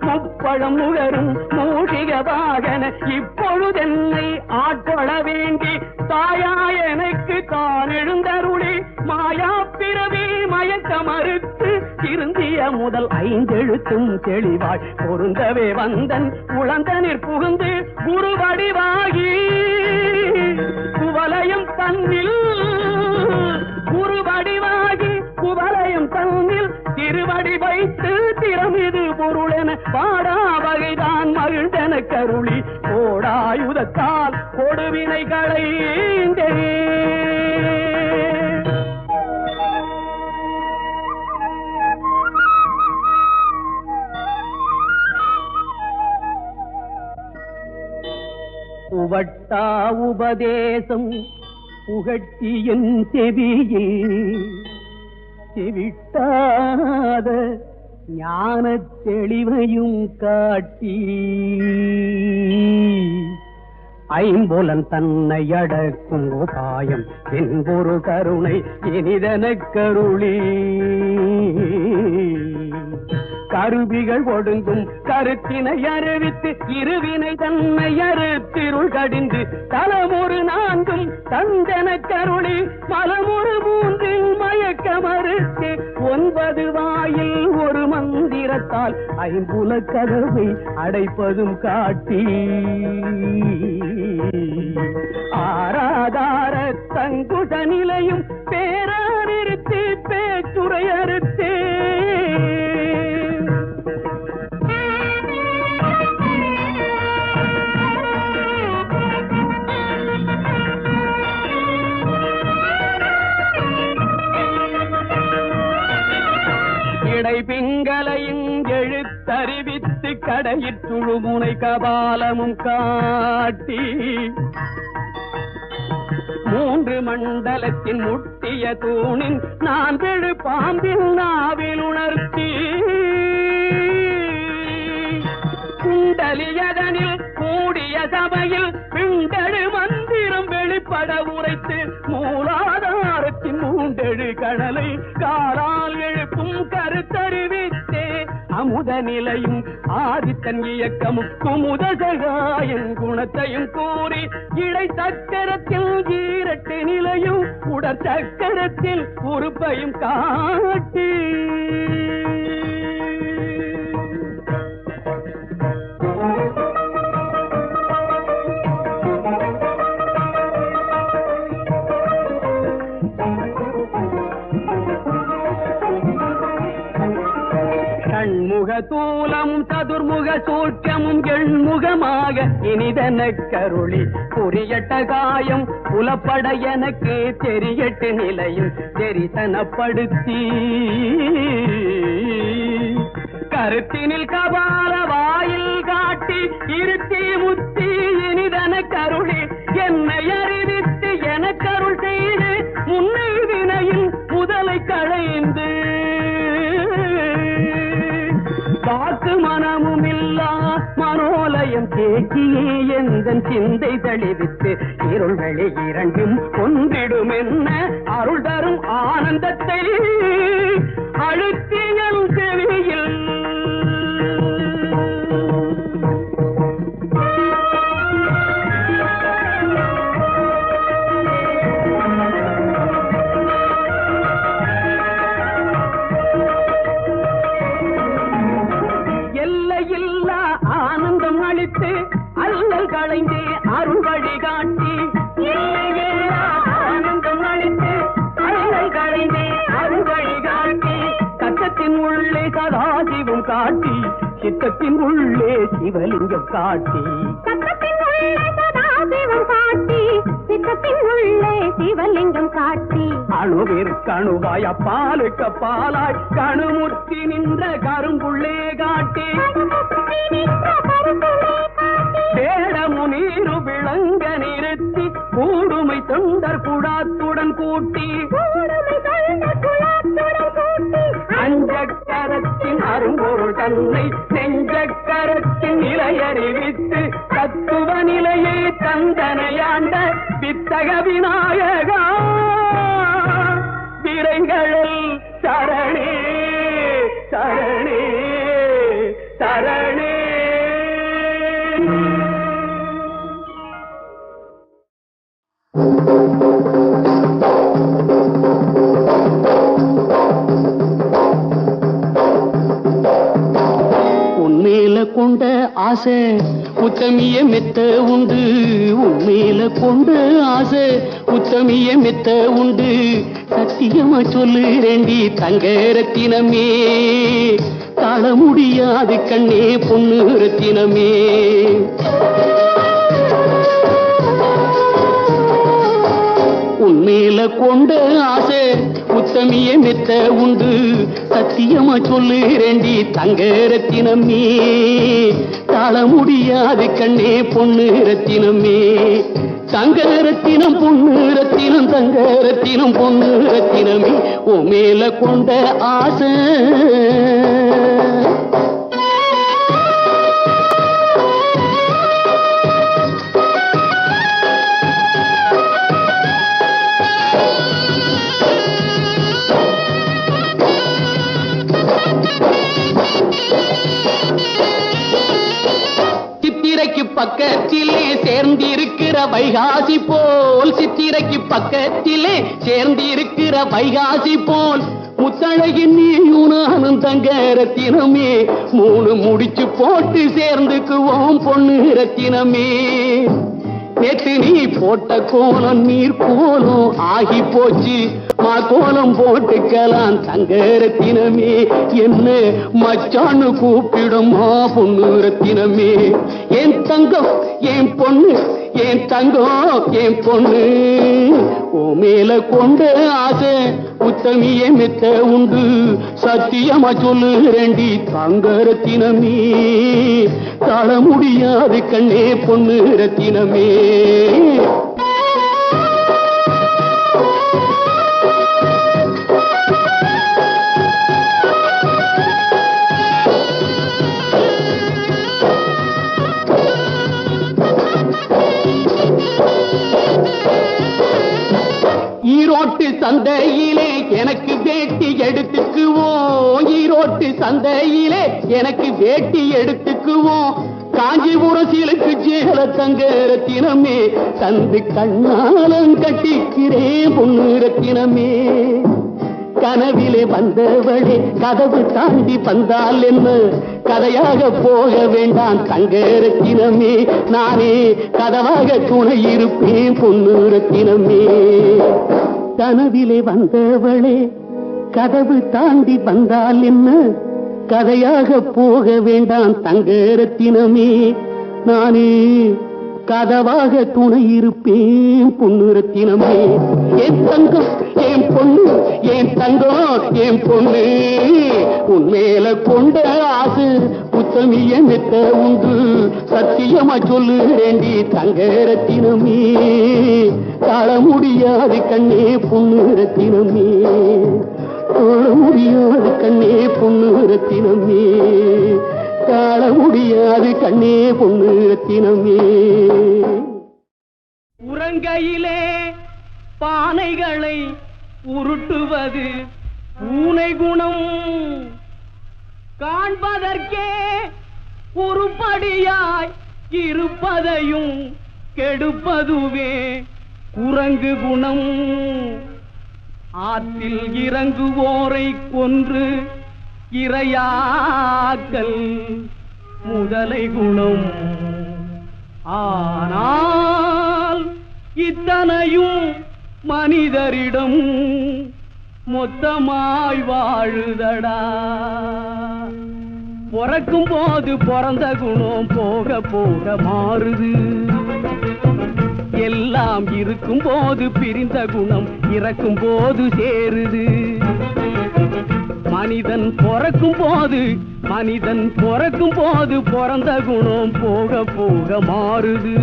முப்பழம் நுகரும் மூஷிக வாகன இப்பொழுதென்னை ஆட்கொள்ள வேண்டி தாயா எனக்கு தான் எழுந்தருளி மாயா பிறவி மயக்க மறுத்து திருந்திய முதல் ஐந்தெழுத்தும் தெளிவாய் பொருந்தவே வந்தன் உளந்தனிற் புகுந்து குருவடிவாகி குவலயம் தன்னில் குருவடிவாகி குவலயம் தன்னில் திருவடி வைத்து திறமிது பொருளென பாடா வகைதான் மகிழ்ந்தன கருளி கோடாயுதத்தால் கொடுவினை களைந்தே உவட்டா உபதேசம் புகட்டியன் செவியில் செவிட்டாத ஞான தெளிவையும் காட்டி ஐம்புலன் தன்னை அடக்கும் உபாயம் என்பொரு கருணை இனிதனக் கருளி கருவிகள் ஒடுங்கும் கருத்தினை அறிவித்து இருவினை தன்னை அறுத்திருள் கடிந்து தலமொரு நான்கும் தந்தன கருளி மலமொரு மூன்றில் மயக்க மறுத்து 9 வாயில் ஒரு மந்திரத்தால் ஐம்புல கதவை அடைப்பதும் காட்டி ஆராதார தங்குத நிலையும் பேரானிருத்தி பேச்சுரை அறுத்தே பிங்களையும் எழுத்தறிவித்து கடையிற்றுழுமுனை கபாலமும் காட்டி 3 மண்டலத்தின் முட்டிய தூணின் நான் பெழு பாம்பின் நாவில் உணர்த்தி குண்டலியதனில் கூடிய சபையில் பிண்டழு மந்திரம் வெளிப்பட உரைத்து மூலாதாரத்தின் 3 கடலை காலால் எழுப்பும் கருத்தறிவித்தே அமுத நிலையும் ஆதித்தன் இயக்கமும் குமுத சகாயன் குணத்தையும் கூறி இடை சக்கரத்தில் ஈரட்டு நிலையும் உடற் சக்கரத்தில் உறுப்பையும் காட்டி தூலமும் சதுர்முக சூட்சமும் எண்முகமாக இனிதன கருளி புரியட்ட காயம் புலப்பட எனக்கு தெரியட்டு நிலையும் தெரிசனப்படுத்தி கருத்தினில் கபால வாயில் காட்டி இருத்தி முத்தி இனிதன கருளி என்னை அறிவித்து என கருள் செய்து முன்னை வினையில் முதலை களைந்து வாக்கு மனமும் இல்லா மனோலயம் தேக்கியே எந்தன் சிந்தை தெளிவித்து இருள் வெளி இரண்டும் ஒன்றிடும் என்ன அருள் தரும் ஆனந்தத்தை அழுத்தியல் செவியில் அளித்து அல்லல் களைந்தே அருள் வழிகாட்டி ஆனந்தம் அளித்து அல்லல் களைந்தே அருள் வழிகாட்டி கட்டத்தின் உள்ளே சதாசிவம் காட்டி சித்தத்தின் உள்ளே சிவலிங்கம் காட்டி சத்தத்தின் உள்ளே சதாசிவம் காட்டி சித்தத்தின் உள்ளே சிவலிங்கம் காட்டி அணுவிற்கு அணுவாய் அப்பாலுக்கு அப்பாலாய் கணுமுற்றி நின்ற கரும்புள்ளே காட்டி வேடமுனீரு விளங்க நிறுத்தி கூடுமை தொண்டர் குடாத்துடன் கூட்டி அஞ்சக்கரத்தின் அரும்பொருள் தன்னை நெஞ்சக்கரத்தின் நிலையறிவித்து தத்துவ நிலையை தந்தனையாண்ட வித்தக விநாயகா விரைகளில் சரணே சரணே சரணே. உன்மேல கொண்ட ஆசை உத்தமிய மெத்த உண்டு உன்மேல கொண்ட ஆசை உத்தமிய மெத்த உண்டு சத்தியமா சொல்லுறேண்டி தங்க ரத்தினமே தாழ முடியாது கண்ணே பொண்ணு ரத்தினமே. உன்மேல கொண்ட ஆசை உத்தமிய மெத்த உண்டு சத்தியமா சொல்லுறேண்டி தங்க ரத்தினமே தாழ முடியாது கண்ணே பொண்ணு ரத்தினமே. தங்க ரத்தினம் பொண்ணு ரத்தினம் தங்க ரத்தினம் பொண்ணு ரத்தினமே உன் மேல கொண்ட ஆசை. சித்திரைக்கு பக்கத்திலே சேர்ந்திருக்கிற வைகாசி போல் சித்திரைக்கு பக்கத்திலே சேர்ந்திருக்கிற வைகாசி போல் முத்தழகின் நீயும் நானும் தங்க ரத்தினமே மூணு முடிச்சு போட்டு சேர்ந்துக்குவோம் பொண்ணு ரத்தினமே. நேற்று நீ போட்ட கோலம் நீர் கோலம் ஆகி போச்சு மா கோலம் போட்டுக்கலாம் தங்க ரத்தினமே என்ன மச்சான்னு கூப்பிடுமா பொண்ணு ரத்தினமே. என் தங்கம் என் பொண்ணு என் தங்கம் என் பொண்ணு ஓ மேல கொண்ட ஆசை உத்தமிய மெத்த உண்டு சத்தியமா சொல்லுறேண்டி தங்க ரத்தினமே தாழ முடியாது கண்ணே பொண்ணு ரத்தினமே. ஈரோட்டு சந்தையிலே எனக்கு வேட்டி எடுத்துக்குவோம் ஈரோட்டு சந்தையிலே எனக்கு வேட்டி எடுத்துக்குவோம் காஞ்சிபுரம் சீலுக்கு சேல தங்க ரத்தினமே தந்து கண்ணாலம் கட்டிக்கிறேன் பொண்ணு ரத்தினமே. கனவிலே வந்தவளே கதவு தாண்டி வந்தால் என்ன கதையாக போக வேண்டாம் தங்க ரத்தினமே நானே கதவாக துணை இருப்பேன் பொண்ணு ரத்தினமே. கனவிலே வந்தவளே கதவு தாண்டி வந்தால் என்ன கதையாக போக வேண்டாம் தங்க ரத்தினமே நானே கதவாக துணை இருப்பேன் பொண்ணு ரத்தினமே. என் தங்கம் என் பொண்ணு என் தங்கம் என் பொண்ணு உன்மேல கொண்ட ஆசை உத்தமிய மெத்த உண்டு சத்தியமா சொல்லுறேண்டி தங்க ரத்தினமே தாழ முடியாது கண்ணே பொண்ணு ரத்தினமே தாழ முடியாது கண்ணே பொண்ணு ரத்தினமே தாழ முடியாது கண்ணே பொண்ணு ரத்தினமே. உறங்கையிலே பானைகளை உருட்டுவது பூனை குணம் காண்பதற்கே உருப்படியாய் இருப்பதையும் கெடுப்பதுவே குரங்கு குணம். ஆற்றில் இறங்குவோரை கொன்று இரையாக்கல் முதலை குணம். ஆனால் இத்தனையும் மனிதரிடம் மொத்தமாய் வாழுதடா. பிறக்கும் போது பிறந்த குணம் போக போக மாறுது. எல்லாம் இருக்கும் போது பிரிந்த குணம் இறக்கும் போது சேருது. மனிதன் பிறக்கும் போது பிறந்த குணம் போக போக மாறுது.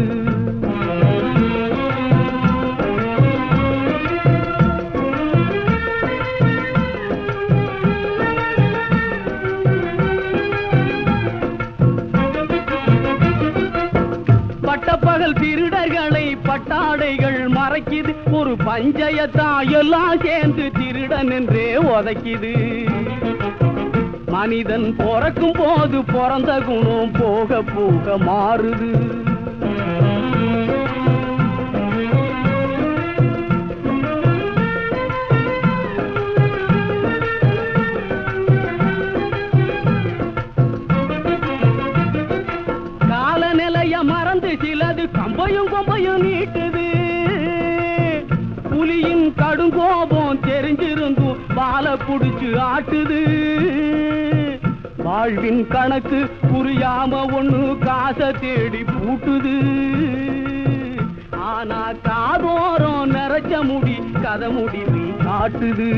பட்டப்பகல் திருடர்களை பட்டாடைகள் மறைக்குது. ஒரு பஞ்சயத்தான் எல்லாம் சேர்ந்து திருடன் என்றே உதைக்குது. மனிதன் பிறக்கும் போது பிறந்த குணம் போக போக மாறுது. காலநிலைய மறந்து சிலது கம்பையும் கொம்பையும் நீட்டுது. புலியின் கடுங்கோபம் தெரிஞ்சிருந்தும் வாழ புடிச்சு ஆட்டுது. வாழ்வின் கணக்கு புரியாம ஒண்ணு காசை தேடி பூட்டுது. ஆனா காதோரம் நிறைச்ச முடி கதை முடிவு காட்டுது.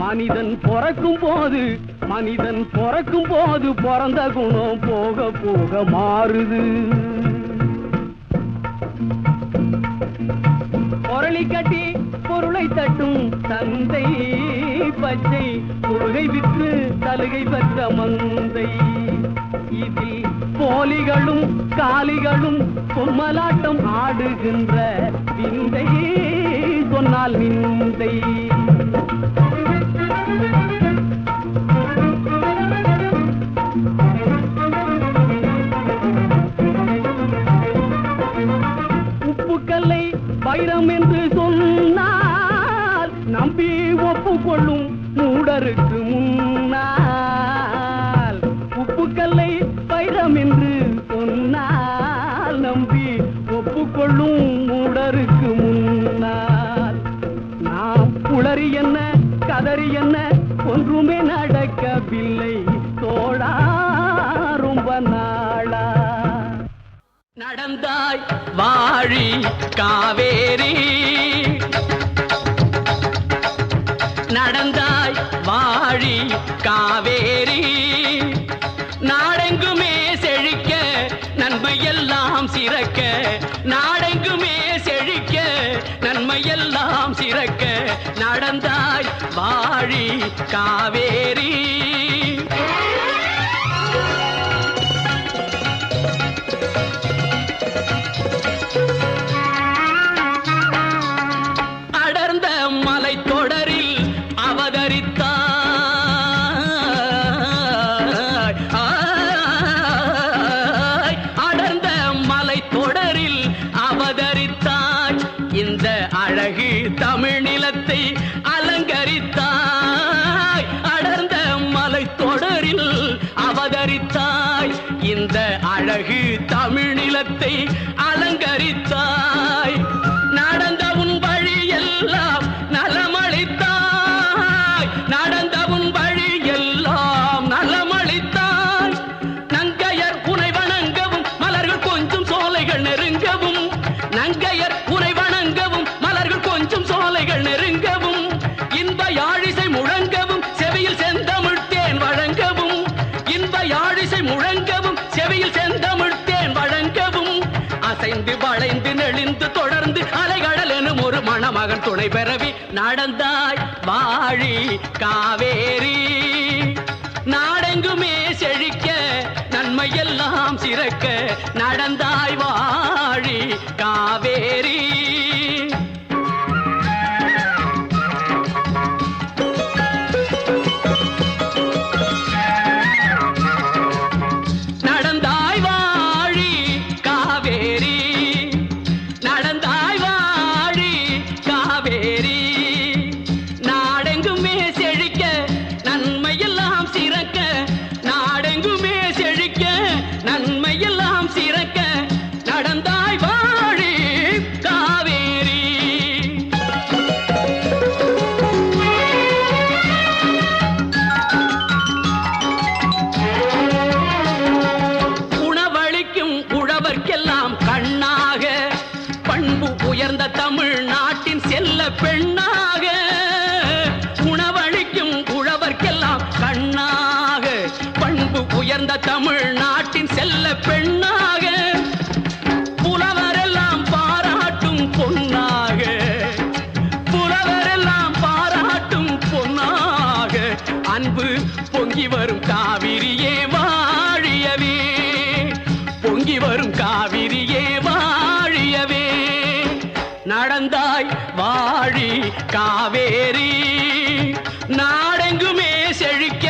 மனிதன் பிறக்கும் போது பிறந்த குணம் போக போக மாறுது. பொருளை கட்டி பொருளை தட்டும் தந்தை பச்சை கொள்கை விற்று சலுகை பெற்ற மந்தை. இதில் போலிகளும் காலிகளும் பொம்மலாட்டம் ஆடுகின்ற விந்தை சொன்னால் நிந்தை. உப்புக்கல்லை வைரம் என்று சொன்னால் நம்பி ஒப்புக்கொள்ளும் மூடருக்கு முன்னால். உப்புக்கல்லை வைரம் என்று சொன்னால் நம்பி ஒப்புக்கொள்ளும் மூடருக்கு முன்னால். நாம் உளறி என்ன கதறி என்ன ஒன்றுமே நடக்கவில்லை தோழா ரொம்ப நாளா. நடந்தாய் வாழி காவேரி, நடந்தாய் வாழி காவேரி. நாடெங்குமே செழிக்க நன்மையெல்லாம் சிறக்க, நாடெங்குமே செழிக்க நன்மையெல்லாம் சிறக்க. நடந்தாய் வாழி காவேரி. அடர்ந்த மலைத்தொடரில் அவதரித்தாய், அடர்ந்த மலைத்தொடரில் அவதரித்தாய். இந்த அழகு தமிழ் நிலத்தை அலங்கரித்தாய். அடர்ந்த மலைத்தொடரில் அவதரித்தாய். இந்த அழகு தமிழ் நிலத்தை அலங்கரித்தாய். நடந்த உன் வழி எல்லாம் நலமளித்தாய். நடந்த உன் வழி எல்லாம் நலமளித்தாய். நங்கையர் உனை வணங்கவும் மலர்கள் கொஞ்சம் சோலைகள் நெருங்கவும். நங்கையர் உனை வணங்கவும் மலர்கள் கொஞ்சம் சோலைகள் நெருங்கவும். இன்ப யாழிசை முழங்கவும் செவியில் செந்தமிழ் தேன் வழங்கவும். இன்ப யாழிசை முழங்கவும் செவியில் செந்தமிழ் தேன் வழங்கவும். அசைந்து வளைந்து நெளிந்து தொடர்ந்து அலைகடல் எனும் ஒரு மணமகன் துணை பெறவி. நடந்தாய் வாழி காவேரி. நாடெங்குமே செழிக்க நன்மையெல்லாம் சிறக்க. நடந்தாய் வாழி காவேரி. நடந்தாய் வாழி காவேரி. நடந்தாய் வாழி காவேரி. நாடெங்குமே செழிக்க நன்மையெல்லாம் சிறக்க. நாடெங்குமே நன்மையெல்லாம் சிறக்க நடந்தாய் வாழி காவேரி. உணவளிக்கும் உழவர்க்கெல்லாம் கண்ணாக பண்பு உயர்ந்த தமிழ்நாட்டின் செல்ல பெண்ணாக. உணவளிக்கும் உழவர்க்கெல்லாம் கண்ணாக பண்பு உயர்ந்த தமிழ்நாட்டின் செல்ல பெண்ணாக. புலவரெல்லாம் பாராட்டும் பொன்னாக, புலவரெல்லாம் பாராட்டும் பொன்னாக. அன்பு பொங்கி வரும் காவிரியே வாழியவே, பொங்கி வரும் காவிரியே வாழியவே. நடந்தாய் வாழி காவேரி, நாடெங்குமே செழிக்க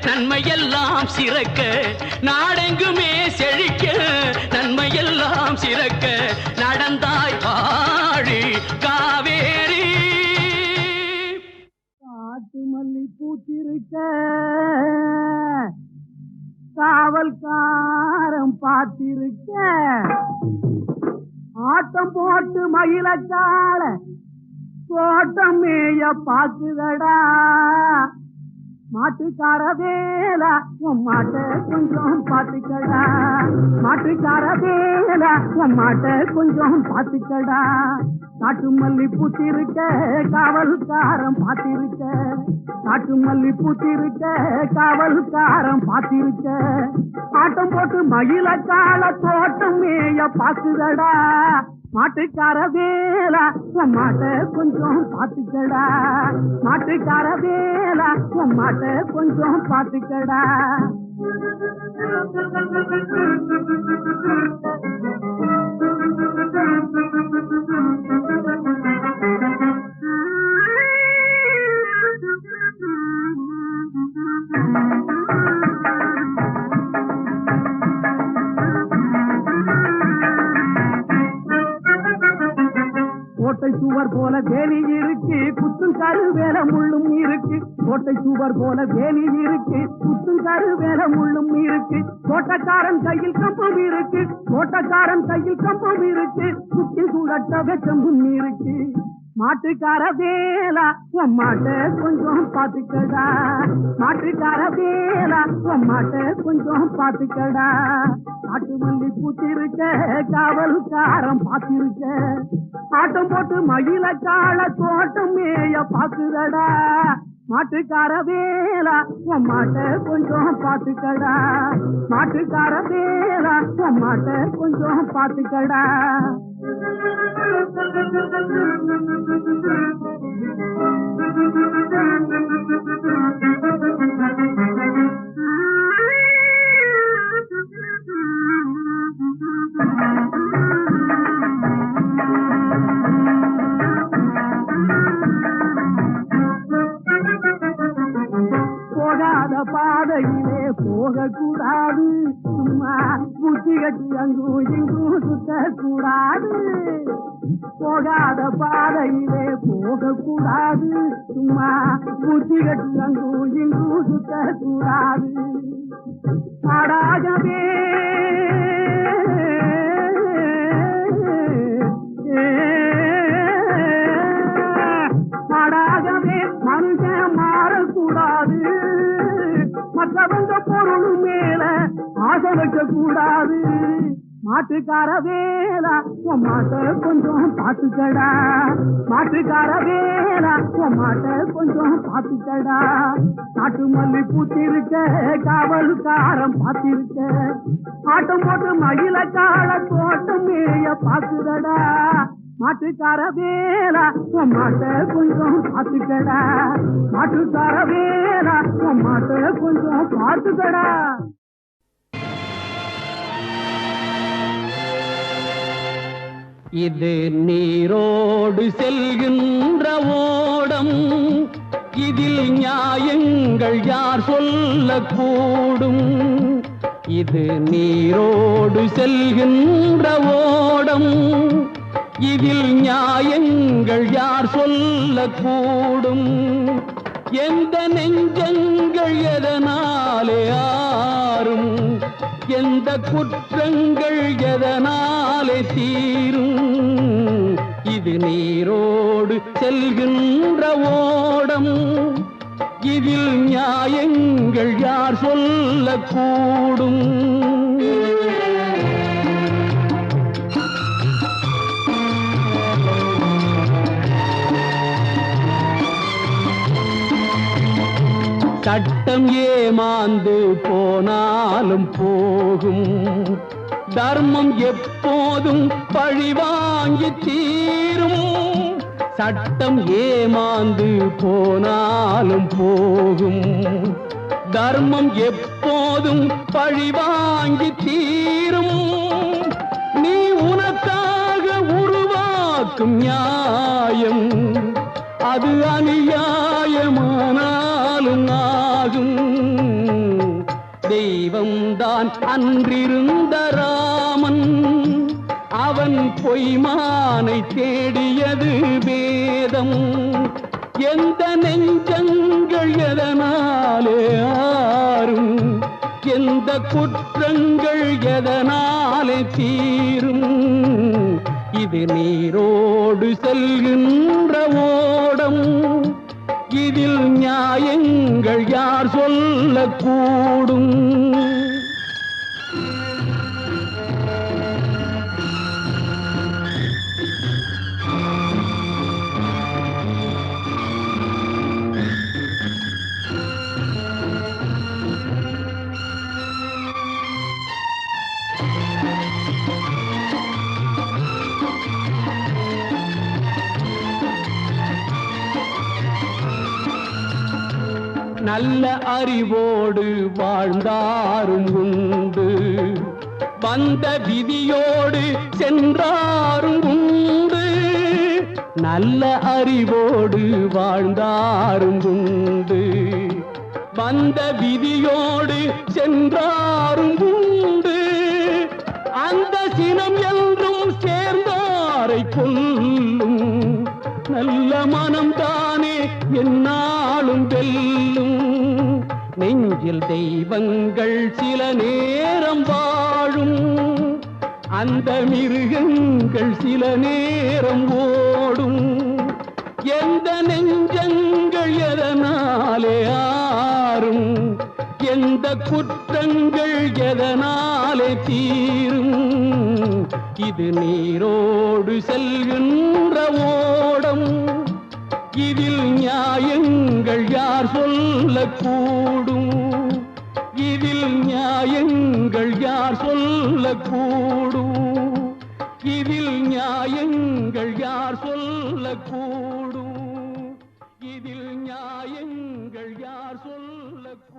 நன்மையெல்லாம் சிறக்க. நாடெங்குமே செழிக்க நன்மையெல்லாம் சிறக்க நடந்தாய் வாழி காவேரி. காட்டு மல்லி பூத்திருக்க காவல்காரம் பார்த்திருக்க. ஆட்டம் போட்டு மயிலக்கால தோட்டம் மேய பாக்குதடா. மாட்டுக்கார வேலா உன் மாட்ட கொஞ்சம் பாத்துக்கடா. மாட்டுக்கார வேலா உன் மாட்ட கொஞ்சம் பாத்துக்கடா. காட்டு மல்லி பூத்திருக்க காவல்காரம் பார்த்திருக்க. காட்டு மல்லி பூத்திருக்க காவல்காரம் பார்த்திருக்க. ஆட்டம் போட்டு மயிலக்கால தோட்டம் மேய பாக்குதடா. மாட்டுக்கார வேலா உன் மாட்ட கொஞ்சம் பாத்துக்கடா. மாட்டுக்கார வேலா உன் மாட்ட கொஞ்சம் பாத்துக்கடா. கோட்டை சுவர் போல வேலி இருக்கு, குத்தும் கரு வேல முள்ளும் இருக்கு. கோட்டை சுவர் போல வேலி இருக்கு, குத்தும் கரு வேல முள்ளும் இருக்கு. தோட்டக்காரன் கையில் கம்பம் இருக்கு, தோட்டக்காரன் கையில் கம்பம் இருக்கு. சுத்தி சுழட்ட வெச்சம்பும் இருக்கு. மாட்டுக்கார வேலா உன் மாட்ட கொஞ்சம் பாத்துக்கடா. மாட்டுக்கார வேலா உன் மாட்ட கொஞ்சம் பாத்துக்கடா. காட்டு மல்லி பூத்திருக்க காவல்காரம் பார்த்திருக்க. ஆட்டம் போட்டு மயிலக்கால தோட்டம் மேய பாக்குதடா. மாட்டுக்கார வேலா உன் மாட்ட கொஞ்சம் பாத்துக்கடா. மாட்டுக்கார வேலா உன் மாட்ட கொஞ்சம் பாத்துக்கடா. போகாத பாதையிலே போகக்கூடாது, சும்மா புத்தி கட்டி அங்கும் இங்கும் சுத்தக்கூடாது. போகாத பாதையிலே போகக்கூடாது, சும்மா புத்தி கட்டி அங்கும் இங்கும் சுத்தக்கூடாது. நாடாகவே நாடாகவே மனுஷன் மாறக்கூடாது. மற்றவங்க பொருள் மேல ஆசை வைக்க கூடாது. மாட்டுக்கார வேலா உன் மாட்ட கொஞ்சம் பாத்துக்கடா. மாட்டுக்கார வேலா உன் மாட்ட கொஞ்சம் பாத்துக்கடா. காட்டு மல்லி பூத்திருக்க காவல்காரம் பார்த்திருக்க. ஆட்டம் போட்டு மயிலக்கால தோட்டம் மேய பாக்குதடா. மாட்டுக்கார வேலா உன் மாட்ட கொஞ்சம் பாத்துக்கடா. மாட்டுக்கார வேலா உன் மாட்ட கொஞ்சம் பாத்துக்கடா. இது நீரோடு செல்கின்ற ஓடம், இதில் நியாயங்கள் யார் சொல்லக்கூடும். இது நீரோடு செல்கின்ற ஓடம், இதில் நியாயங்கள் யார் சொல்லக்கூடும். எந்த நெஞ்சங்கள் எதனாலே ஆறும், எந்த குற்றங்கள் எதனாலே தீரும் இது நீரோடு செல்கின்ற ஓடம் இதில் நியாயங்கள் யார் சொல்லக்கூடும் சட்டம் ஏமாந்து போனாலும் போகும் தர்மம் எப்போதும் பழிவாங்கி தீரும் சட்டம் ஏமாந்து போனாலும் போகும் தர்மம் எப்போதும் பழிவாங்கி தீரும் நீ உனக்காக உருவாக்கும் நியாயம் அது அநியாயமானாலும் ஆகும் தெய்வம்தான் அன்றிருந்த ராமன் அவன் பொய்மானை தேடியது வேதம் எந்த நெஞ்சங்கள் எதனாலே ஆறும் எந்த குற்றங்கள் எதனாலே தீரும் இது நீரோடு செல்கின்ற ஓடம் இதில் நியாயங்கள் யார் சொல்லக்கூடும் நல்ல அறிவோடு வாழ்ந்தாரும் உண்டு வந்த விதியோடு சென்றாரும் உண்டு நல்ல அறிவோடு வாழ்ந்தாரும் உண்டு வந்த விதியோடு சென்றாரும் உண்டு அந்த சினம் என்றும் சேர்ந்தாரை கொல்லும் நல்ல மனம்தானே என்னாலும் வெல்லும் நெஞ்சில் தெய்வங்கள் சில நேரம் வாழும் அந்த மிருகங்கள் சில நேரம் ஓடும் எந்த நெஞ்சங்கள் எதனாலே ஆறும் எந்த குற்றங்கள் எதனாலே தீரும் இது நீரோடு செல்கின்ற ஓடம் இதில் நியாயங்கள் யார் சொல்லக்கூடும் இதில் நியாயங்கள் யார் சொல்லக்கூடும் இதில் நியாயங்கள் யார் சொல்லக்கூடும் இதில் நியாயங்கள் யார் சொல்லக்கூடும்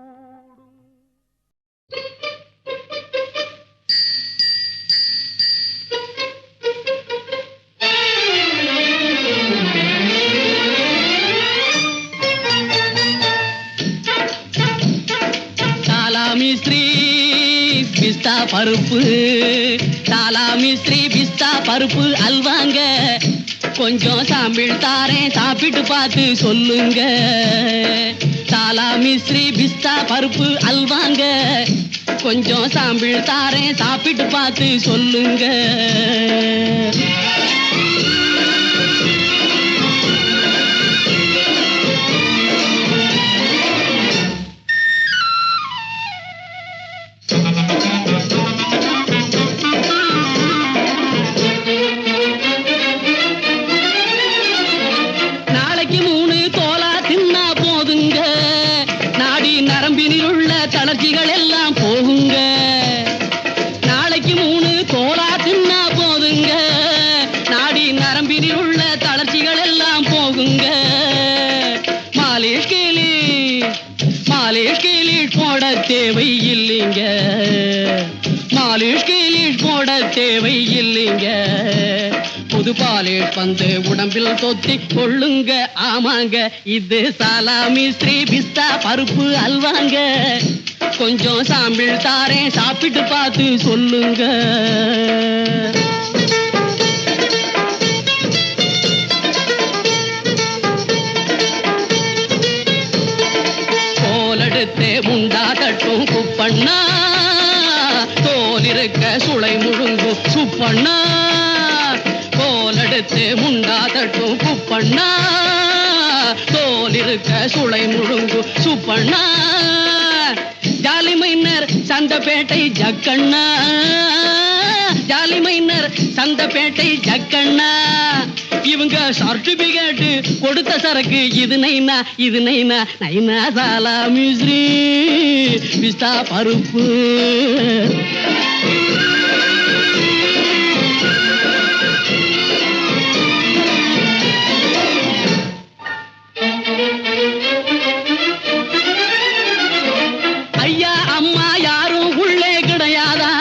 மிஸ்ரி பிஸ்தா பருப்பு தாலா மிஸ்ரி பிஸ்தா பருப்பு அல்வாங்க கொஞ்சம் சாம்பிள் தாரேன் சாப்பிட்டு பார்த்து சொல்லுங்க தாலா மிஸ்ரி பிஸ்தா பருப்பு அல்வாங்க கொஞ்சம் சாம்பிள் தாரேன் சாப்பிட்டு பார்த்து சொல்லுங்க நாளைக்கு 3 தோலா தின்னா போதுங்க நாடி நரம்பினில் உள்ள தளர்ச்சிகள் எல்லாம் போகுங்க நாளைக்கு 3 தோலா தின்னா போதுங்க நாடி நரம்பினில் உள்ள தளர்ச்சிகள் எல்லாம் போகுங்க மாலிஷ் கீலிஷ் போட தேவை இல்லைங்க மாலிஷ் கீலிஷ் போட தேவை இல்லைங்க புது பாலிஷ் வந்து உடம்பில் தொத்தி கொள்ளுங்க ஆமாங்க இது சாலாமி ஸ்ரீ பிஸ்தா பருப்பு அல்வாங்க கொஞ்சம் சாம்பிள் தாரேன் சாப்பிட்டு பார்த்து சொல்லுங்க கோலெடுத்தே முண்டா தட்டும் குப்பண்ணா இருக்க சுளை முழுங்கும் சுப்பண்ணா, கோல் எடுத்து முண்டா தட்டும் குப்பண்ணா, தோல் இருக்க சுளை முழுங்கும் Subbanna, jolly minor Santhapettai Jakkanna, jolly minor Santhapettai Jakkanna. இவங்க சர்டிபிகேட் கொடுத்த சரக்கு இது நைனா, இது நைனா, நைனா சாலா மிஸ்ரி பிஸ்தா பருப்பு. ஐயா அம்மா யாரும் உள்ளே கிடையாதா,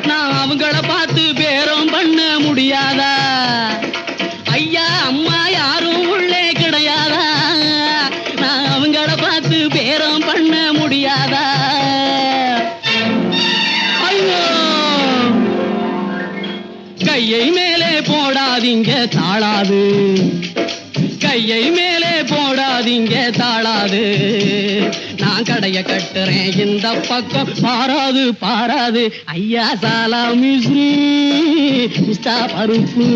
நான் அவங்கள பார்த்து பேரம் பண்ண முடியாதா? ஐயா அம்மா யாரும் உள்ளே கிடையாதா, நான் அவங்கள பார்த்து பேரம் பண்ண முடியாதா? ஐயோ, கையை மேலே போடாதீங்க தாளாது, கையை மேலே போடாதீங்க தாளாது. நான் கடைய கட்டுறேன் இந்த பக்கம் பாராது பாராது. ஐயா சாலா மிஸ்ரி பிஸ்தா பருப்பு,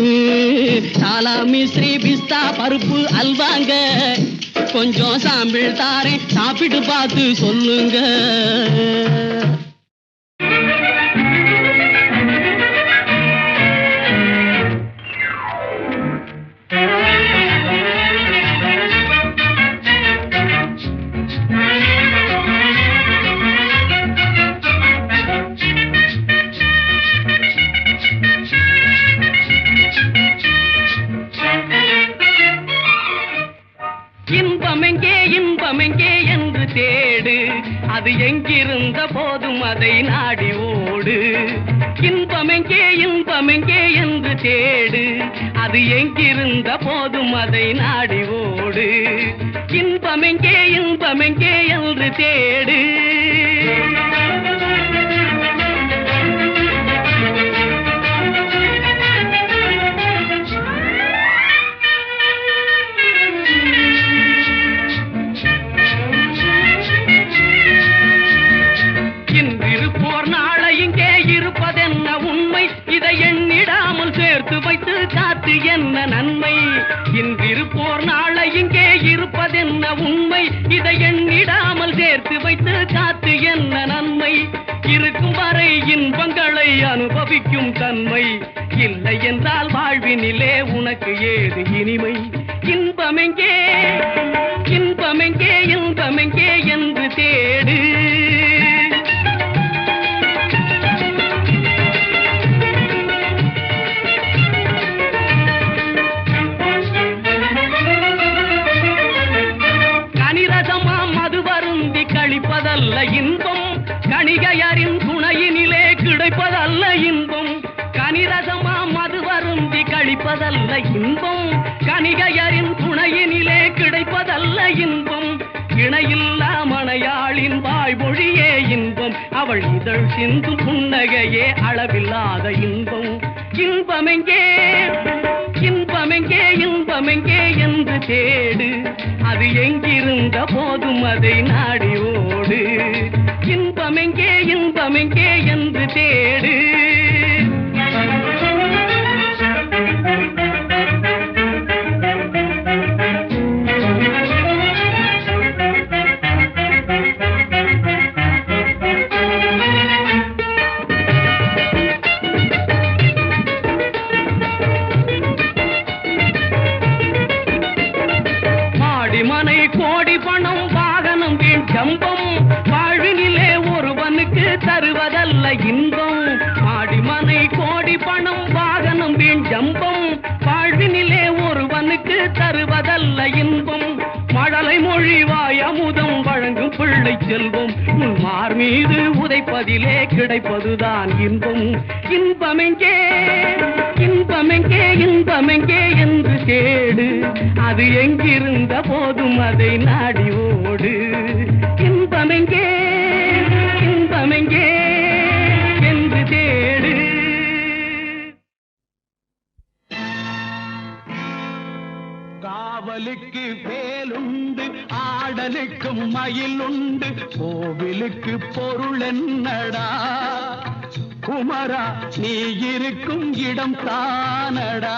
சாலா மிஸ்ரி பிஸ்தா பருப்பு அல்வாங்க. கொஞ்சம் சாம்பிள் தாரேன், சாப்பிட்டு பார்த்து சொல்லுங்க. இன்பமெங்கே இன்பமெங்கே என்று தேடு, அது எங்கிருந்த போதும் அதை நாடி ஓடு. இன்பமெங்கே இன்பமெங்கே என்று தேடு, அது எங்கிருந்த போதும் அதை நாடி ஓடு. இன்பமெங்கே இன்பமெங்கே என்று தேடு. இருப்பதென்ன உண்மை, இதை எண்ணிடாமல் சேர்த்து வைத்து காத்து என்ன நன்மை? இன்றிருப்போர் நாளை இங்கே இருப்பதென்ன உண்மை, இதை எண்ணிடாமல் சேர்த்து வைத்து காத்து என்ன நன்மை? இருக்கும் வரை இன்பங்களை அனுபவிக்கும் தன்மை, இல்லை என்றால் வாழ்வினிலே உனக்கு ஏது இனிமை? இன்பமெங்கே இன்பமெங்கே இன்பமெங்கே என்று தேடு. கழிப்பதல்ல இன்பம், கணிகையரின் துணையினிலே கிடைப்பதல்ல இன்பம். கனிரசமா மது வருந்தி கழிப்பதல்ல இன்பம், கணிகையரின் துணையினிலே கிடைப்பதல்ல இன்பம். இணையில்லா மனையாளின் வாய்மொழியே இன்பம், அவள் இதழ் சிந்தும் புன்னகையே அளவில்லாத இன்பம். இன்பமெங்கே இன்பமெங்கே இன்பமெங்கே என்று தேடு, அது எங்கிருந்த போதும் அதை நாடி ஓடு. இன்பமெங்கே இன்பமெங்கே என்று தேடு. மனை கோடி பணம் வாகனம் வீண் ஜம்பம், வாழ்வினிலே ஒருவனுக்கு தருவதல்ல இன்பம். மாடிமனை கோடி பணம் வாகனம் வீண் ஜம்பம், வாழ்வினிலே ஒருவனுக்கு தருவதல்ல இன்பம். மழலை மொழி வாய் அமுதம் வழங்கும் பிள்ளை செல்வம், உன் மார் மீது உதைப்பதிலே கிடைப்பதுதான் இன்பம். இன்பமெங்கே இன்பமெங்கே இன்பமெங்கே என்று தேடு, அது எங்கிருந்த போதும் அதை நாடி ஓடு. இன்பமெங்கே இன்பமெங்கே என்று தேடு. காவலுக்கு வேலுண்டு, ஆடலுக்கும் மயில் உண்டு, கோவிலுக்கு பொருள் என்னடா? குமரா நீ இருக்கும் இடம் தானடா.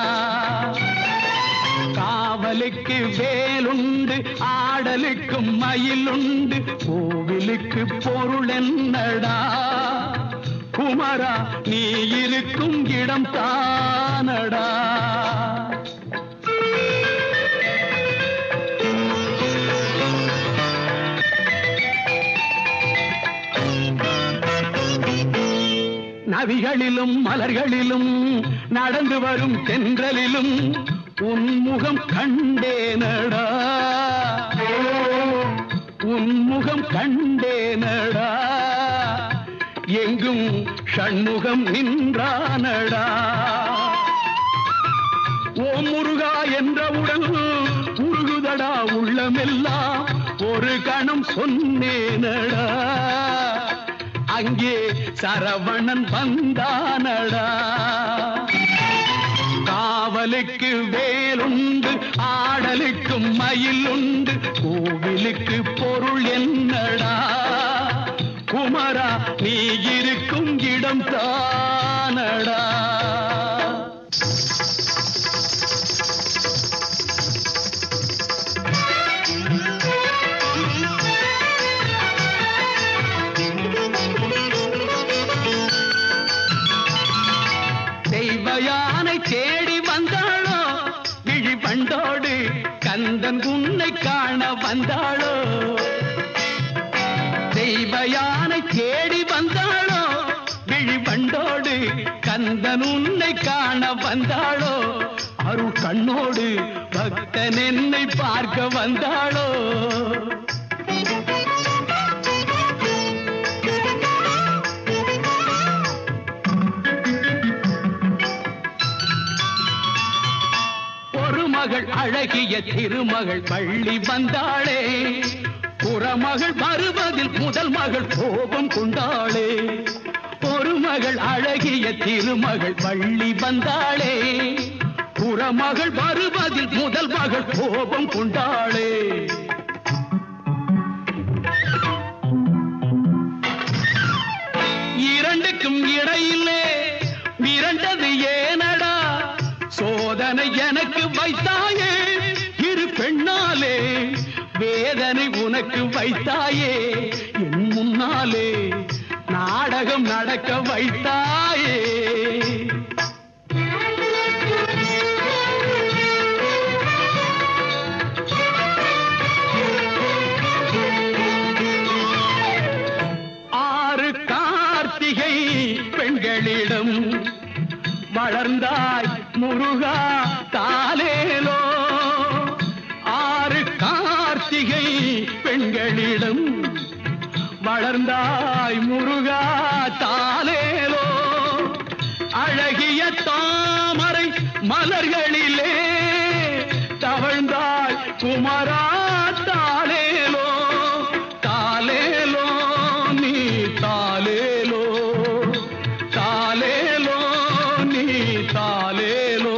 காவலுக்கு வேலுண்டு ஆடலுக்கும் மயிலுண்டு கோவிலுக்கு பொருள் என்னடா. குமரா நீ இருக்கும் இடம் தானடா. நதிகளிலும் மலர்களிலும் நடந்து வரும் தென்றலிலும் உன்முகம் கண்டேனடா. உன்முகம் கண்டேனடா. எங்கும் ஷண்முகம் நின்றானடா. ஓம் முருகா என்றவுடன் உருகுதடா உள்ளமெல்லாம். ஒரு கணம் சொன்னேனடா. அங்கே சரவணன் வந்தானடா. காவலுக்கு வேலுண்டு ஆடலுக்கும் மயிலுண்டு கோவிலுக்கு பொருள் என்னடா. குமரா நீ இருக்கும் இடம் தானடா. தெய்வயானை தேடி வந்தாளோ விழி பண்டோடு கந்தன் உன்னை காண வந்தாளோ. தெய்வயானை தேடி வந்தாளோ விழி பண்டோடு கந்தன் உன்னை காண வந்தாளோ. அருள் கண்ணோடு பக்தன் என்னை பார்க்க வந்தாளோ. மகள் அழகிய திருமகள் வள்ளி வந்தாளே. புறமகள் வருவதில் முதல் மகள் கோபம் கொண்டாளே. ஒரு மகள் அழகிய திருமகள் வள்ளி வந்தாளே. புறமகள் வருவதில் முதல் மகள் கோபம் கொண்டாளே. இரண்டுக்கும் இடையிலே மிரண்டது ஏனடா. சோதனை எனக்கு வைத்தாயே இரு பெண்ணாலே. வேதனை உனக்கு வைத்தாயே என் முன்னாலே. நாடகம் நடக்க வைத்தாயே. ஆறு கார்த்திகை பெண்களிடம் வளர்ந்தாய் முருகா தாலேலோ. ஆறு கார்த்திகை பெண்களிடம் வளர்ந்தாய் முருகா தாலேலோ. அழகிய தாமரை மலர்களிலே தவழ்ந்தாய் குமரா தாலேலோ. தாலேலோ நீ தாலேலோ. தாலேலோ நீ தாலேலோ.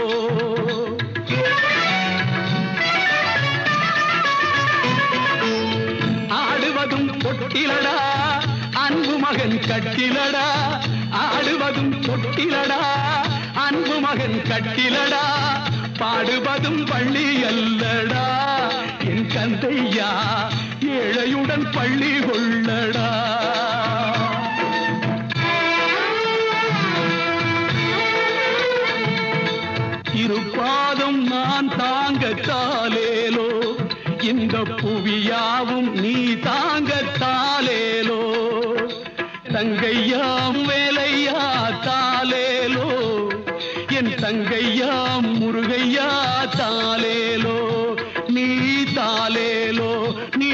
ஆடுவதும் பொட்டிலடா அன்பு மகன் கட்டிலடா. ஆடுவதும் பொட்டிலடா அன்பு மகன் கட்டிலடா. பாடுவதும் பள்ளி அல்லடா என் கந்தையா. ஏழையுடன் பள்ளி கொள்ளடா. இருப்பாதம் நான் தாங்க தாலேலோ. இந்த புவியாவும் நீ தாங்க தாலேலோ. தங்கையாம் வேலையா தாலேலோ. என் தங்கையாம் முருகையா தாலேலோ. நீ தாலேலோ நீ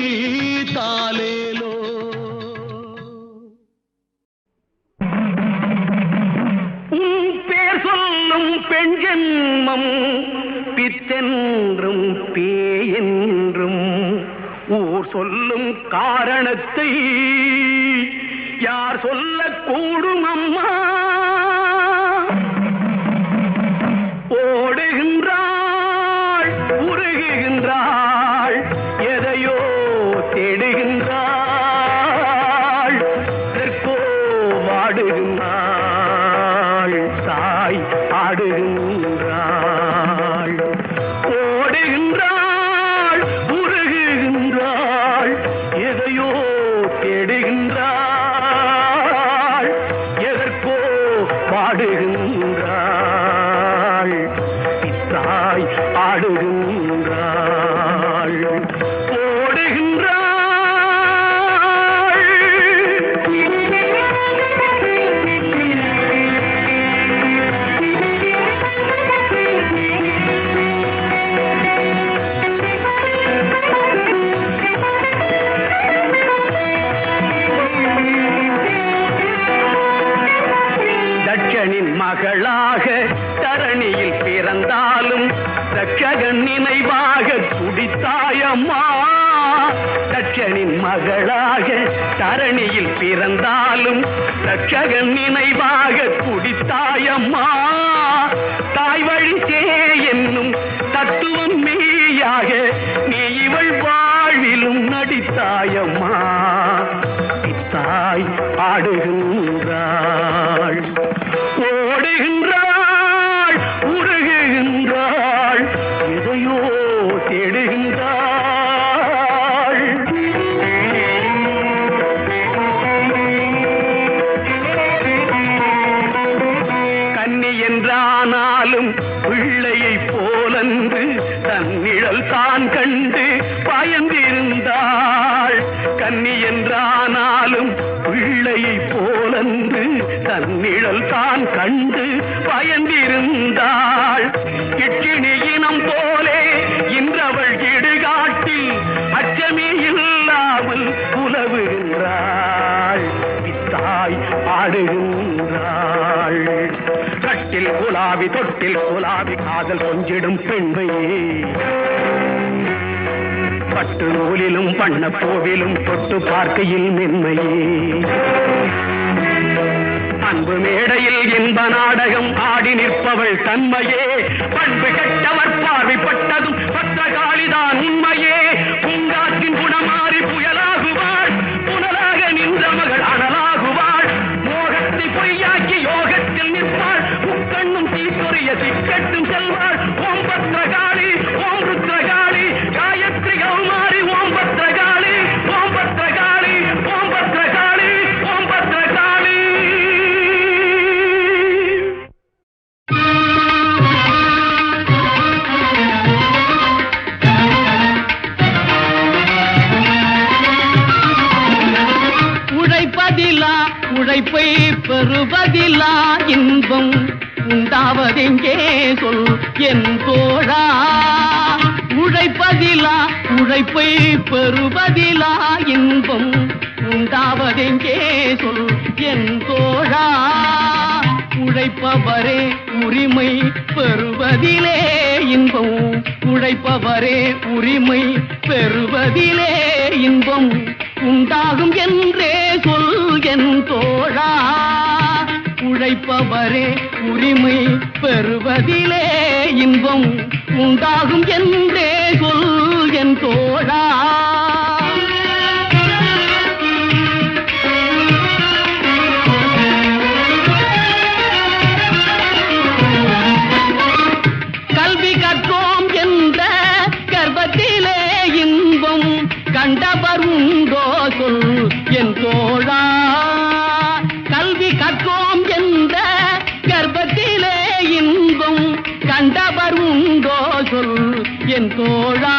தாலேலோ. பேர் சொல்லும் பெண் ஜென்மம் பித்தென்றும் பேயென்றும் ஊர் சொல்லும் காரணத்தை யார் சொல்லக்கூடும் அம்மா. ஓடுகின்றாள் உருகுகின்றாள் எதையோ தேடுகின்றாள். வாடுகின்றாள் ஆடுகின்றாள், ஓடுகின்றாள், உருகுகின்றாள், எதையோ தேடுகின்றாள், எதற்கோ பாடுகின்றாள், பித்தாய் ஆடுகின்றாள், ஓடுகின்றாள். தட்சனின் மகளாக தரணியில் பிறந்தாலும் தட்சகன் நினைவாக துடித்தாயம்மா. தட்சனின் மகளாக தரணியில் பிறந்தாலும் தட்சகன் நினைவாக துடித்தாயம்மா. தாய் வழிசே என்னும் தத்துவம் மெய்யாக நீ இவள் வாழ்விலும் நடித்தாயம்மா. தாய் ஆடுகின்றாள், ஓடுகின்றாள், உருகுகின்றாள், எதையோ தேடுகின்றாள். கன்னி என்றானாலும் பிள்ளையை போலன்று தன்னிழல் தான் கண்டு பயந்திருந்தாள். கன்னி என்றானாலும் பிள்ளையை போலன்று தன்னிழல் தான் கண்டு பயந்திருந்தாள். கிட்கிணி இனம் போலே இன்றவள் இடுகாட்டில் அச்சமே இல்லாமல் புலவுகின்றாள். பித்தாய் ஆடுகின்றாள். கட்டில் குலாவி தொட்டில் குலாவி காதல் கொஞ்சிடும் பெண்மையே. பட்டு நூலிலும் பண்ண கோவிலும் தொட்டு பார்க்கையில் மென்மையே. அன்பு மேடையில் இன்ப நாடகம் ஆடி நிற்பவள் தன்மையே. பண்பு கெட்டவர் பார்வைப்பட்டதும் பத்திரகாளிதான் உண்மையே. பூங்காற்றின் குணமாறி புயலாகுவாள், புனலாக நின்ற மகள் அனலாகுவாள். மோகத்தை பொய்யாக்கி யோகத்தில் நிற்பாள், முக்கண்ணும் தீப்பொறிய சிக்கட்டும் செல்வாள். ஓம் பத்திரகாளி, ஓம் ருத்ரகாளி, காயத்ரி கௌமாரி, ஓம் பத்திரகாளி, ஓம் பத்திரகாளி, ஓம் பத்திரகாளி, ஓம் பத்திரகாளி. உழைப்பதிலா உழைப்பை பெறுவதிலா இன்பம் உண்டாவதெங்கே சொல் என் தோழா. உழைப்பதிலா உழைப்பை பெறுவதிலா இன்பம் உண்டாவதெங்கே சொல் என் தோழா. உழைப்பவரே உரிமை பெறுவதிலே இன்பம், உழைப்பவரே உரிமை பெறுவதிலே இன்பம் உண்டாகும் என்றே சொல் என் தோழா. உழைப்பவரே உரிமை பெறுவதிலே இன்பம் உண்டாகும் என்றே சொல் என் தோழா. கல்வி கற்றோம் என்ற கர்ப்பத்திலே இன்பம் கண்டவர் உண்டோ சொல் என் தோழா. கல்வி கற்றோம் என்ற கர்ப்பத்திலே இன்பம் கண்டவர் உண்டோ சொல் என் தோழா.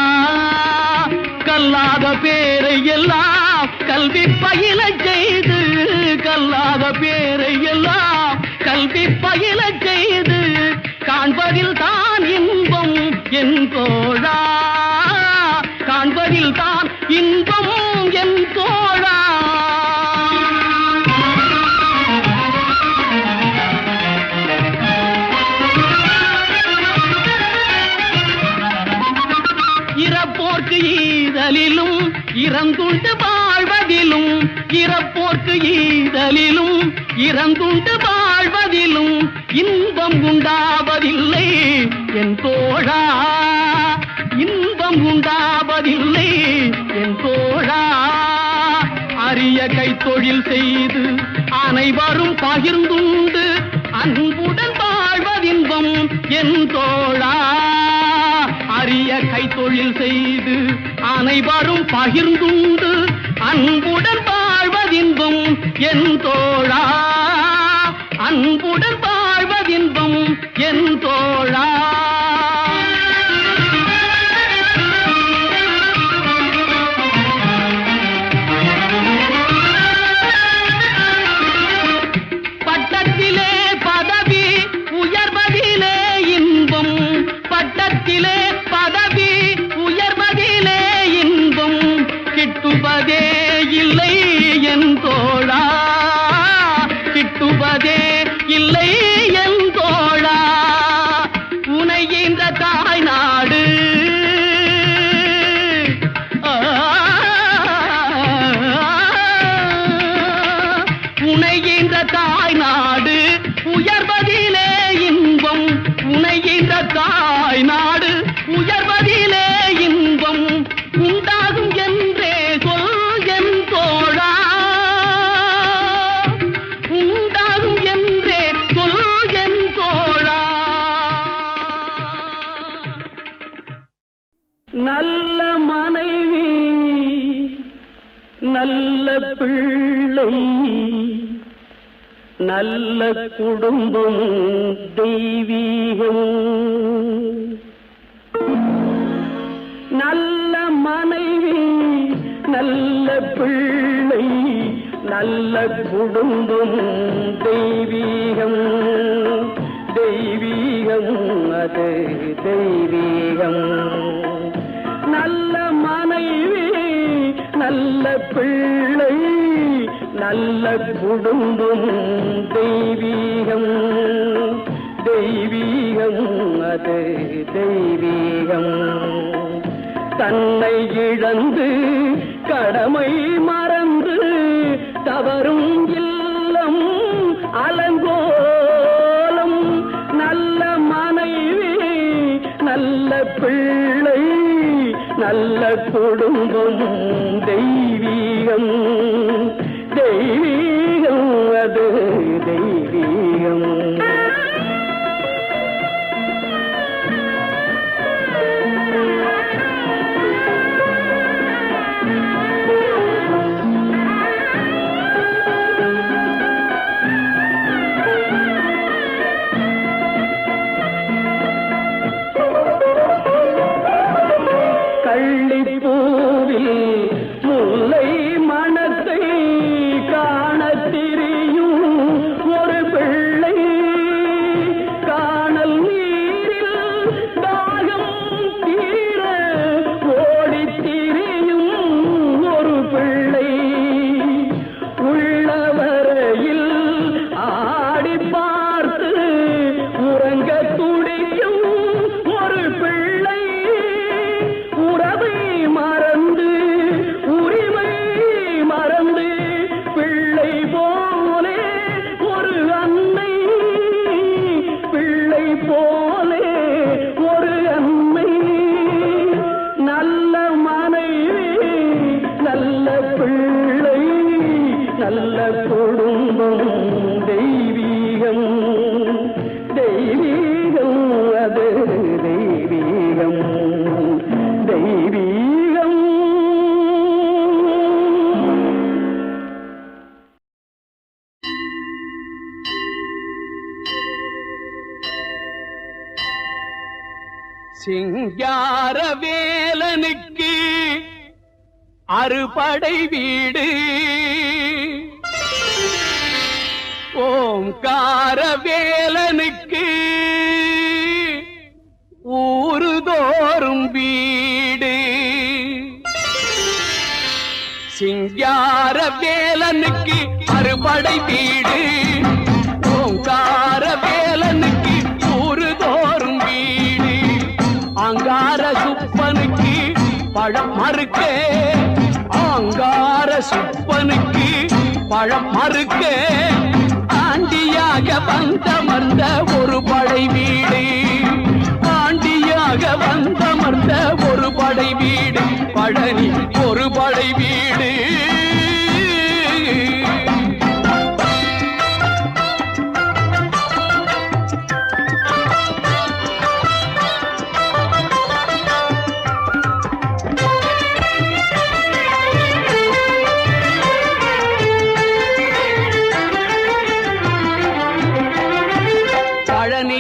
கல்லாத பேரை எல்லாம் கல்வி பயில செய்து, கல்லாத பேரை எல்லாம் கல்வி பயில செய்து காண்பதில் தான் இன்பம் என் தோழா. காண்பதில் தான் இன்பம் என் தோழா. இறப்போர்க்கு ஈதலிலும் இறந்துண்டு வாழ்வதிலும், இறப்போர்க்கு ஈதலிலும் இறந்துண்டு வாழ்வதிலும் இன்பம் உண்டாவதில்லை என் தோழா. இன்பம் உண்டாவதில்லை என் தோழா. அரிய கைத்தொழில் செய்து அனைவரும் பகிர்ந்துண்டு அன்புடன் வாழ்வதின்பம் என் தோழா அரிய கைத்தொழில் செய்து அனைவரும் பகிர்ந்துண்டு அன்புடன் வாழ்வதின்பம் என் தோழா அன்புடன் வாழ்வதின்பம் என் தோழா பட்டத்திலே பதவி உயர்வதிலே இன்பம் பட்டத்திலே பதவி உயர்வதிலே இன்பம் கிட்டுவதே இல்லை என் தோழா கிட்டுவதே இல்லை என் தோழா உனை இந்த தாய் நாடு உனை இந்த தாய் நாடு உயர்வதிலே இன்பம் உனை இந்த தாய் நாடு உயர்வதிலே இன்பம் உண்டாகும் என்றே சொல் என் தோழா உண்டாகும் என்றே சொல் என் தோழா நல்ல மனைவி நல்ல பிள்ளை நல்ல குடும்பம் தெய்வீகம் நல்ல மனைவி நல்ல பிள்ளை நல்ல குடும்பம் தெய்வீகம் தெய்வீகம் அது தெய்வீகம் நல்ல மனைவி நல்ல பிள்ளை நல்ல குடும்பம் தெய்வீகம் தெய்வீகம் அது தெய்வீகம் தன்னை இழந்து கடமை மறந்து தவறும் இல்லம் அலங்கோலம் நல்ல மனைவி நல்ல பிள்ளை நல்ல குடும்பம் தெய்வீகம் தெய்வீகம் அது தெய்வீகம் கள்ளிப்பூவில் முல்லை மணத்தை காணத் திரியும் ஒரு பிள்ளை காணல் நீரில் தாகம் தீர ஓடித் திரியும் ஒரு பிள்ளை உள்ளவரையில் ஆடி பார்த்து உறங்க துடிக்கும் ஒரு பிள்ளை உறவை மறந்து உரிமை மறந்து பிள்ளை போலே ஒரு அன்னை பிள்ளை போலே ஒரு அன்னை நல்ல மனைவி நல்ல பிள்ளை நல்ல குடும்பம் தெய்வீகம் தெய்வீகம் அது தெய்வீகம் தெய்வீகம் சிங்கார வேலனுக்கு அறுபடை வீடு ஓம்கார வேலனுக்கு ஊருதோறும் வீடு சிங்கார வேலனுக்கு அறுபடை வீடு ஓங்கார வேலனுக்கு ஊருதோறும் வீடு அங்கார சுப்பனுக்கு பழம் மறுக்க ஆங்கார சுப்பனுக்கு பழம் மறுக்க ஆண்டியாக வந்தமர்ந்த ஒரு படை வீடு ஆண்டியாக வந்தமர்ந்த ஒரு படை வீடு பழனி ஒரு படை வீடு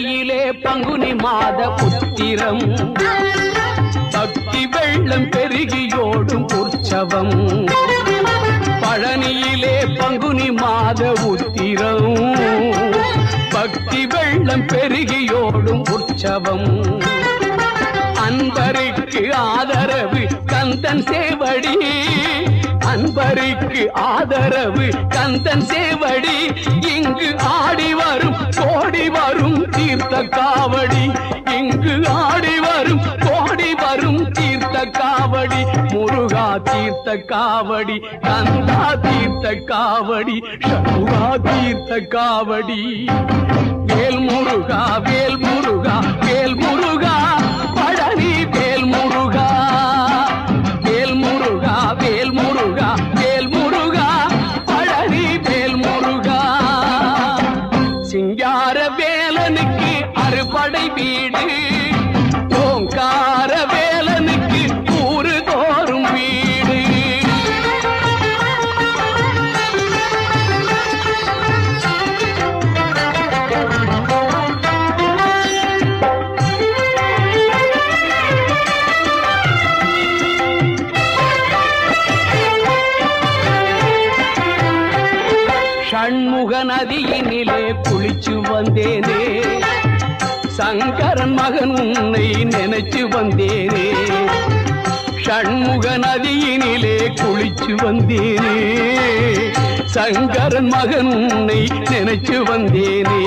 பழனியிலே பங்குனி மாத உத்திரம் பக்தி வெள்ளம் பெருகியோடும் உற்சவம் பழனியிலே பங்குனி மாத உத்திரம் பக்தி வெள்ளம் பெருகியோடும் உற்சவம் அன்பருக்கு ஆதரவு கந்தன் சேவடி அன்பருக்கு ஆதரவு கந்தன் சேவடி இங்கு ஆடி வரும் கோடி வரும் தீர்த்த காவடி இங்கு ஆடி வரும் கோடி வரும் தீர்த்த காவடி முருகா தீர்த்த காவடி கந்தா தீர்த்த காவடி சண்முகா தீர்த்த காவடி வேல் முருகா வேல் முருகா வேல் முருகா பழனி வேல் முருகா வேல் முருகா வேல் முருகா வேல் முருகா பழனி வேல் முருகா சிங்கார வேலனுக்கு அறுபடை வீடு ஓங்கார வேலனுக்கு ஊரு தோறும் வீடு சண்முக நதியினிலே குளிச்சு வந்தேனே சங்கரன் மகன் உன்னை நினைச்சு வந்தேனே சண்முக நதியினிலே குளிச்சு வந்தேனே சங்கரன் மகன் உன்னை நினைச்சு வந்தேனே